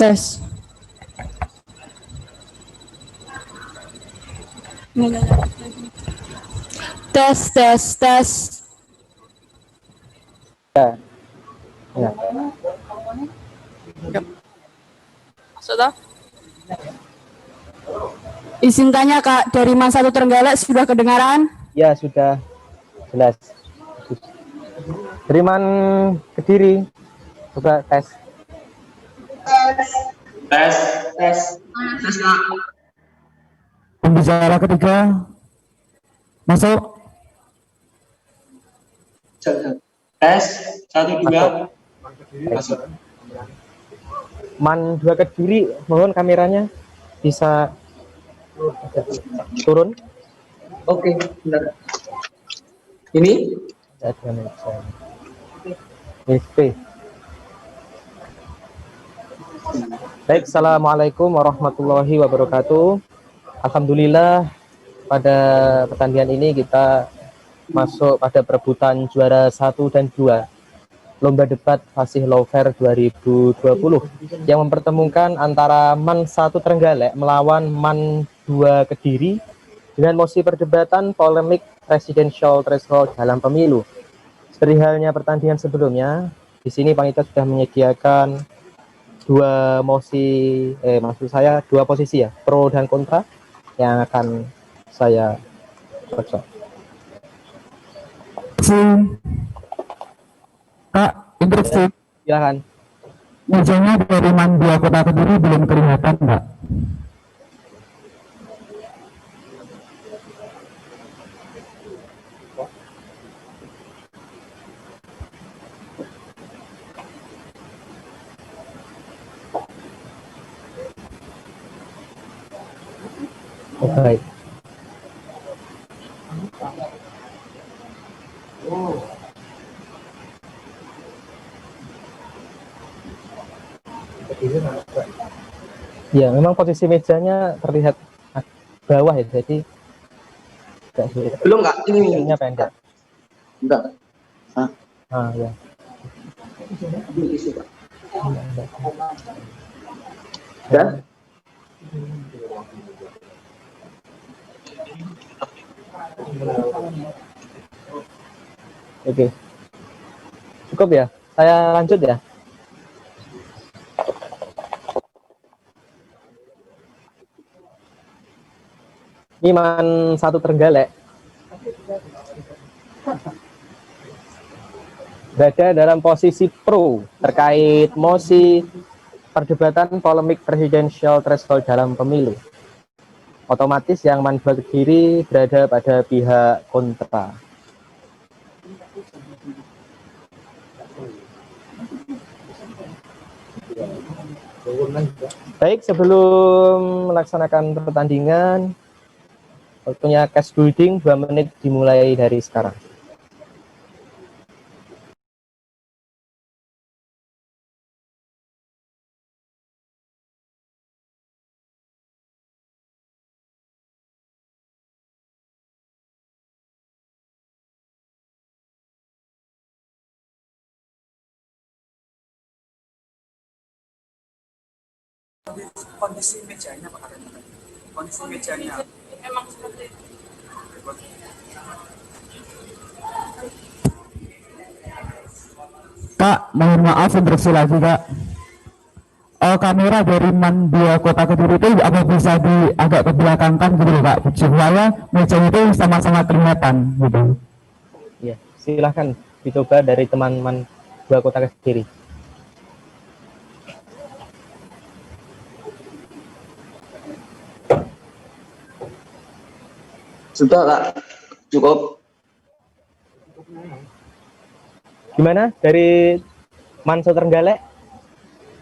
Tes. Tes. Ya. Ya. Sudah? Izin tanya Kak, dari Man 1 Trenggalek sudah kedengaran? Ya, sudah jelas. Dari Man Kediri, coba tes. Tes. Tes, Kak. Pembicara ketiga masuk. Tes, 1, 2. Masuk. Man 2 Kediri, mohon kameranya bisa turun. Oke, benar. Ini? Baik, assalamualaikum warahmatullahi wabarakatuh. Alhamdulillah pada pertandingan ini kita masuk pada perebutan juara 1 dan 2 Lomba Debat Fasih Lawfare 2020 yang mempertemukan antara Man 1 Trenggalek melawan Man 2 Kediri dengan mosi perdebatan polemik presidential threshold dalam pemilu. Seperti halnya pertandingan sebelumnya, di sini panitia sudah menyediakan dua posisi ya, pro dan kontra yang akan saya baca. Kak, interupsi. Silakan. Wajahnya dari Man 2 Kota Kediri belum kelihatan, Mbak. Baik. Ya, memang posisi mejanya terlihat bawah ya, jadi Belum nggak? ini pendek. Enggak. Ya. Ya? Oke. Cukup ya? Saya lanjut ya? Ini Man 1 Trenggalek berada dalam posisi pro terkait mosi perdebatan polemik presidential threshold dalam pemilu. Otomatis yang Man 2 Kediri berada pada pihak kontra. Baik, sebelum melaksanakan pertandingan, waktunya cash building 2 menit dimulai dari sekarang. Kondisi mejanya Pak, kondisi mejanya emang seperti itu. Kak, mohon maaf interupsi lagi, Kak. Kamera dari Man 2 Kota Kediri itu apa bisa agak ke belakangkan gitu loh, Kak, supaya mejanya itu sama-sama kelihatan gitu. Ya, silahkan dicoba dari teman-teman 2 Kota Kediri. Sudah, Kak. Cukup. Gimana dari Man 1 Trenggalek?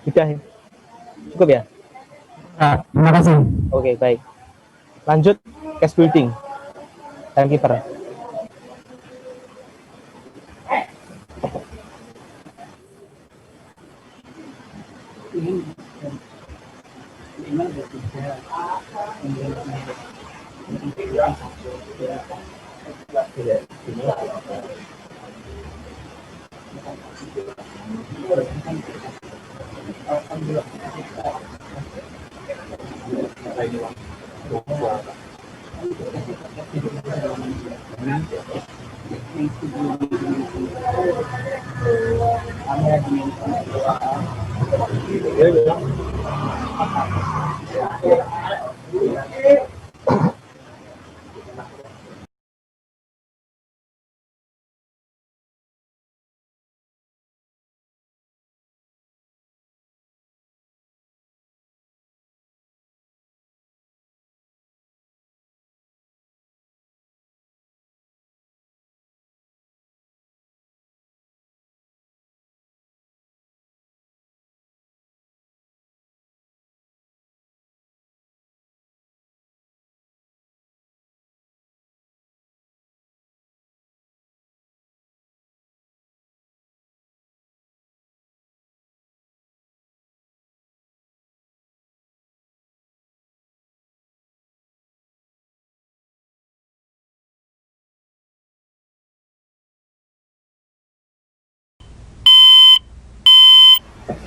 Sudah cukup ya? Nah, terima kasih. Oke, baik. Lanjut cash building. Timekeeper.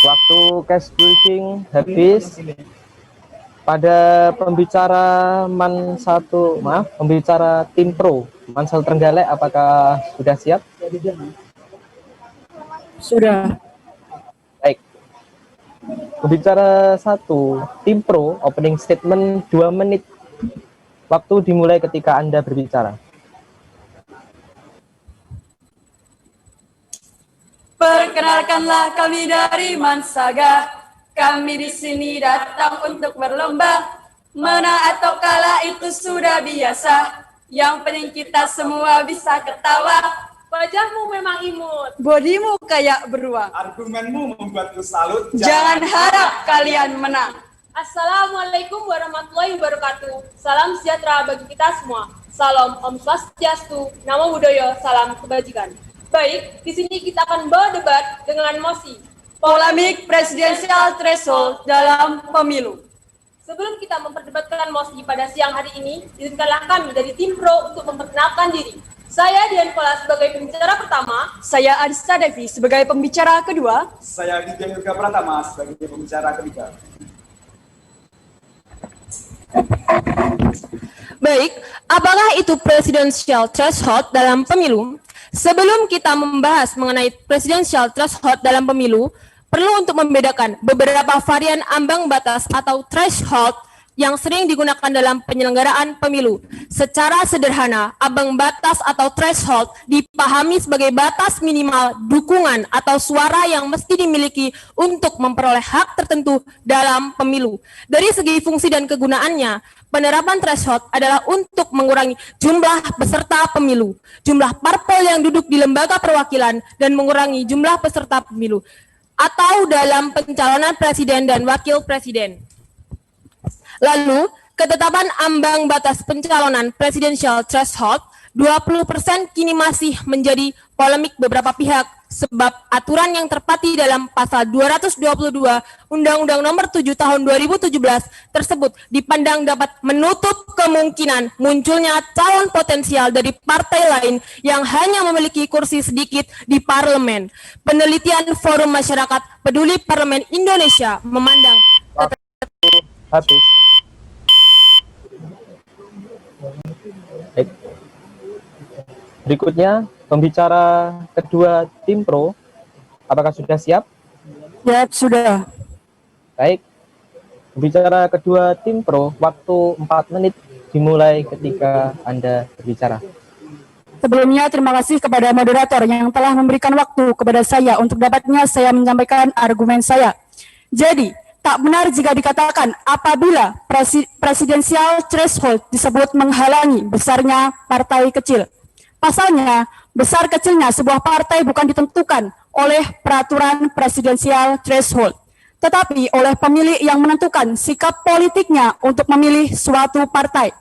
Waktu cash briefing habis. Pada pembicara pembicara tim pro Man 1 Trenggalek, apakah sudah siap? Sudah. Baik. Pembicara 1 tim pro, opening statement 2 menit. Waktu dimulai ketika Anda berbicara. Perkenalkanlah kami dari Mansaga. Kami di sini datang untuk berlomba. Menang atau kalah itu sudah biasa. Yang penting kita semua bisa ketawa. Wajahmu memang imut, bodimu kayak beruang. Argumenmu membuatku salut. Jangan harap kalian menang. Assalamualaikum warahmatullahi wabarakatuh. Salam sejahtera bagi kita semua. Salam Om Swastiastu, Namo Buddhaya, salam kebajikan. Baik, di sini kita akan berdebat dengan mosi polemik presidensial threshold dalam pemilu. Sebelum kita memperdebatkan mosi pada siang hari ini, izinkanlah kami dari tim pro untuk memperkenalkan diri. Saya Dian Kola sebagai pembicara pertama. Saya Adista Devi sebagai pembicara kedua. Saya Ditya Yoga Pratama sebagai pembicara ketiga. Baik, apakah itu presidensial threshold dalam pemilu? Sebelum kita membahas mengenai presidensial threshold dalam pemilu, perlu untuk membedakan beberapa varian ambang batas atau threshold yang sering digunakan dalam penyelenggaraan pemilu. Secara sederhana, ambang batas atau threshold dipahami sebagai batas minimal dukungan atau suara yang mesti dimiliki untuk memperoleh hak tertentu dalam pemilu. Dari segi fungsi dan kegunaannya, penerapan threshold adalah untuk mengurangi jumlah peserta pemilu, jumlah parpol yang duduk di lembaga perwakilan, dan mengurangi jumlah peserta pemilu atau dalam pencalonan presiden dan wakil presiden. Lalu, ketetapan ambang batas pencalonan presidential threshold 20% kini masih menjadi polemik beberapa pihak sebab aturan yang terpati dalam pasal 222 Undang-Undang Nomor 7 Tahun 2017 tersebut dipandang dapat menutup kemungkinan munculnya calon potensial dari partai lain yang hanya memiliki kursi sedikit di parlemen. Penelitian Forum Masyarakat Peduli Parlemen Indonesia memandang habis. Baik. Berikutnya, pembicara kedua tim pro, apakah sudah siap? Ya, sudah. Baik. Pembicara kedua tim pro, waktu 4 menit dimulai ketika Anda berbicara. Sebelumnya, terima kasih kepada moderator yang telah memberikan waktu kepada saya untuk dapatnya saya menyampaikan argumen saya. Jadi, tak benar jika dikatakan apabila presidensial threshold disebut menghalangi besarnya partai kecil. Pasalnya, besar kecilnya sebuah partai bukan ditentukan oleh peraturan presidensial threshold, tetapi oleh pemilih yang menentukan sikap politiknya untuk memilih suatu partai.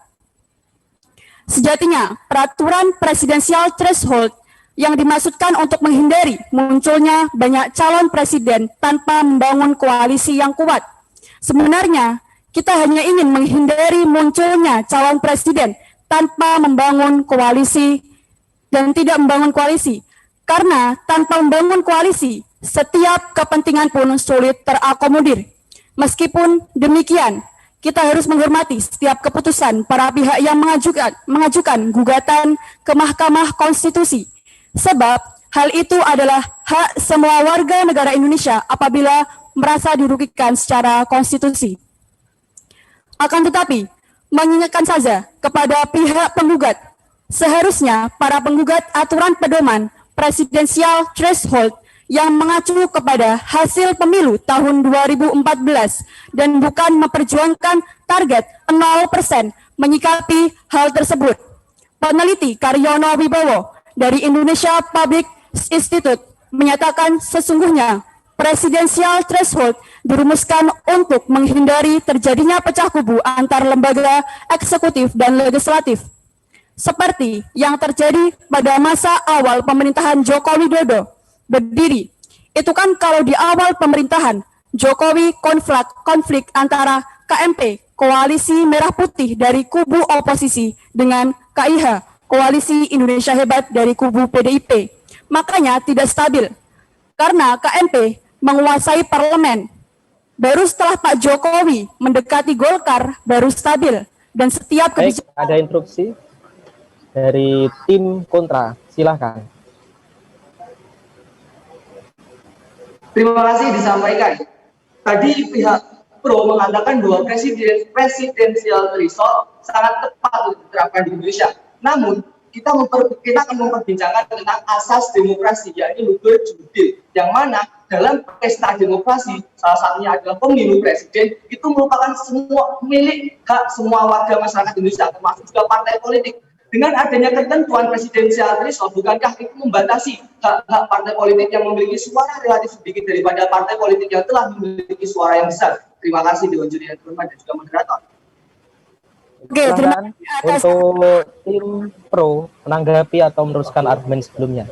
Sejatinya, peraturan presidensial threshold yang dimaksudkan untuk menghindari munculnya banyak calon presiden tanpa membangun koalisi yang kuat. Sebenarnya, kita hanya ingin menghindari munculnya calon presiden tanpa membangun koalisi dan tidak membangun koalisi. Karena tanpa membangun koalisi, setiap kepentingan pun sulit terakomodir. Meskipun demikian, kita harus menghormati setiap keputusan para pihak yang mengajukan gugatan ke Mahkamah Konstitusi. Sebab hal itu adalah hak semua warga negara Indonesia apabila merasa dirugikan secara konstitusi. Akan tetapi, mengingatkan saja kepada pihak penggugat, seharusnya para penggugat aturan pedoman presidensial threshold yang mengacu kepada hasil pemilu tahun 2014 dan bukan memperjuangkan target 0% menyikapi hal tersebut. Peneliti Karyono Wibowo dari Indonesia Public Institute menyatakan sesungguhnya presidensial threshold dirumuskan untuk menghindari terjadinya pecah kubu antar lembaga eksekutif dan legislatif. Seperti yang terjadi pada masa awal pemerintahan Joko Widodo berdiri. Itu kan kalau di awal pemerintahan Jokowi konflik antara KMP, Koalisi Merah Putih dari kubu oposisi dengan KIH, Koalisi Indonesia Hebat dari kubu PDIP. Makanya tidak stabil. Karena KMP menguasai parlemen. Baru setelah Pak Jokowi mendekati Golkar baru stabil. Dan setiap kebijakan... Ada interupsi dari tim kontra. Silahkan. Terima kasih disampaikan. Tadi pihak pro mengatakan bahwa presidensial threshold sangat tepat untuk diterapkan di Indonesia. Namun, kita akan memperbincangkan tentang asas demokrasi, yakni luber judil, yang mana dalam pesta demokrasi, salah satunya adalah pemilu presiden, itu merupakan semua milik hak semua warga masyarakat Indonesia, termasuk juga partai politik. Dengan adanya ketentuan presidensial threshold, bukankah itu membatasi hak-hak partai politik yang memiliki suara relatif sedikit daripada partai politik yang telah memiliki suara yang besar? Terima kasih Dewan Juri yang terhormat dan juga moderator. Oke, terima kasih. Untuk tim pro menanggapi atau meneruskan argumen sebelumnya.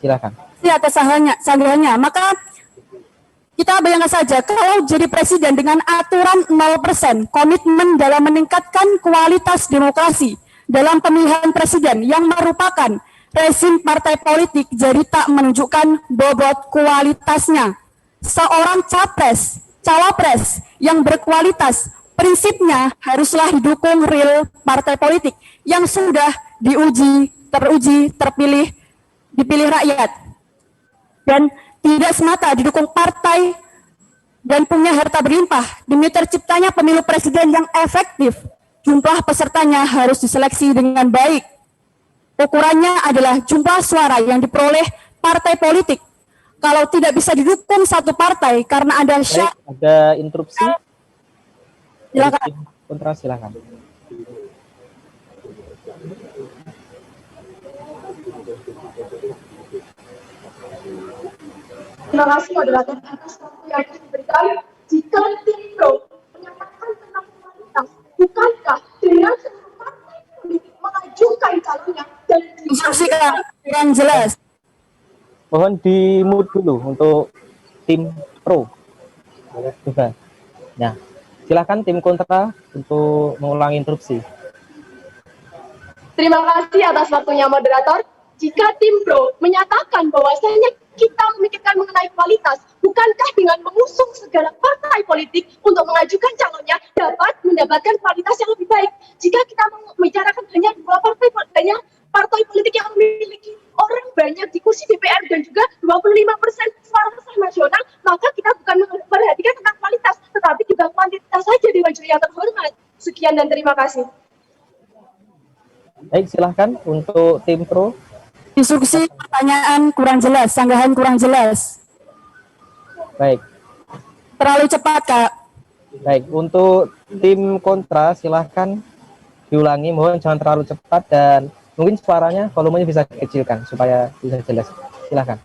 Silakan. Atas sanggahannya, maka kita bayangkan saja kalau jadi presiden dengan aturan 0%, komitmen dalam meningkatkan kualitas demokrasi dalam pemilihan presiden yang merupakan rezim partai politik jadi tak menunjukkan bobot kualitasnya. Seorang cawapres yang berkualitas prinsipnya haruslah didukung real partai politik yang sudah teruji, dipilih rakyat. Dan tidak semata didukung partai dan punya harta berlimpah demi terciptanya pemilu presiden yang efektif. Jumlah pesertanya harus diseleksi dengan baik. Ukurannya adalah jumlah suara yang diperoleh partai politik. Kalau tidak bisa didukung satu partai karena ada syarat. Ada interupsi. Silakan. Kontra, silakan. Terima kasih moderator atas waktu yang diberikan. Jika tim pro menyatakan tentang kualitas, bukankah dengan seluruh partai politik mengajukan calonnya dan instruksi kurang jelas. Mohon di mute dulu untuk tim pro. Coba. Nah, silakan tim kontra untuk mengulangi interupsi. Terima kasih atas waktunya moderator. Jika tim pro menyatakan bahwasanya kita memikirkan mengenai kualitas, bukankah dengan mengusung segala partai politik untuk mengajukan calonnya dapat mendapatkan kualitas yang lebih baik? Jika kita membicarakan hanya dua partai politik yang memiliki orang banyak di kursi DPR dan juga 25% suara sah nasional, maka kita bukan memperhatikan tentang kualitas, tetapi juga kuantitas saja Dewan Juri yang terhormat. Sekian dan terima kasih. Baik, silahkan untuk tim pro. Instruksi pertanyaan kurang jelas, sanggahan kurang jelas. Baik. Terlalu cepat, Kak. Baik, untuk tim kontra silahkan diulangi, mohon jangan terlalu cepat dan mungkin suaranya, volumenya bisa dikecilkan supaya bisa jelas. Silahkan.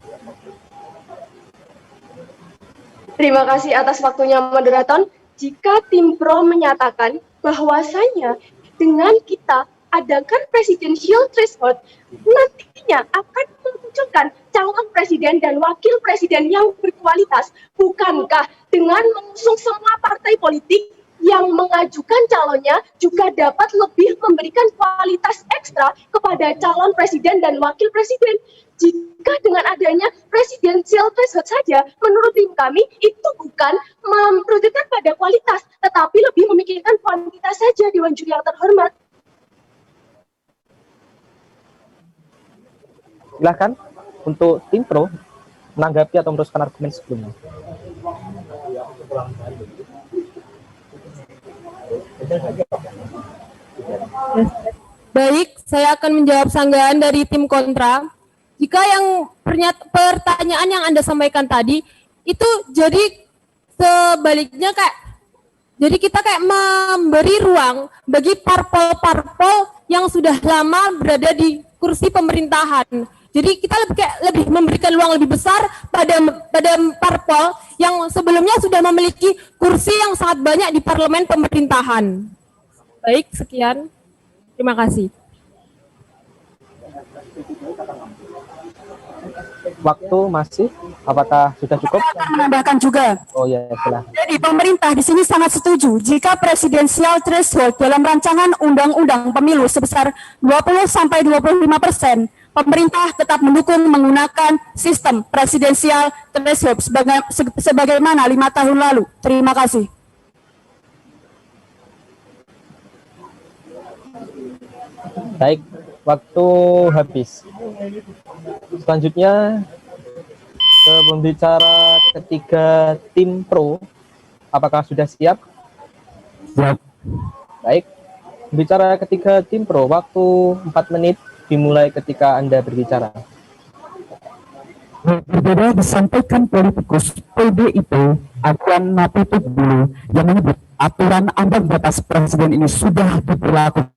Terima kasih atas waktunya moderator. Jika tim pro menyatakan bahwasanya dengan kita adakan presidensial threshold, nantinya akan memunculkan calon presiden dan wakil presiden yang berkualitas. Bukankah dengan mengusung semua partai politik yang mengajukan calonnya juga dapat lebih memberikan kualitas ekstra kepada calon presiden dan wakil presiden. Jika dengan adanya presidensial threshold saja, menurut tim kami itu bukan memprioritaskan pada kualitas, tetapi lebih memikirkan kuantitas saja, Dewan Juri yang terhormat. Silahkan untuk tim pro menanggapi atau meneruskan argumen sebelumnya. Baik, saya akan menjawab sanggahan dari tim kontra. Jika yang pertanyaan yang Anda sampaikan tadi itu jadi sebaliknya jadi kita kayak memberi ruang bagi parpol-parpol yang sudah lama berada di kursi pemerintahan. Jadi kita lebih memberikan ruang lebih besar pada parpol yang sebelumnya sudah memiliki kursi yang sangat banyak di parlemen pemerintahan. Baik, sekian. Terima kasih. Waktu masih, apakah sudah cukup? Saya akan menambahkan juga. Oh ya, silahkan. Jadi pemerintah di sini sangat setuju jika presidensial threshold dalam rancangan undang-undang pemilu sebesar 20-25%, pemerintah tetap mendukung menggunakan sistem presidensial threshold sebagaimana 5 tahun lalu. Terima kasih. Baik, waktu habis. Selanjutnya pembicara ketiga tim pro, apakah sudah siap? Siap. Baik, pembicara ketiga tim pro, waktu 4 menit dimulai ketika Anda berbicara. Berbeda disampaikan politikus PDIP Adrian Napitupulu yang menyebut aturan ambang batas presiden ini sudah diberlakukan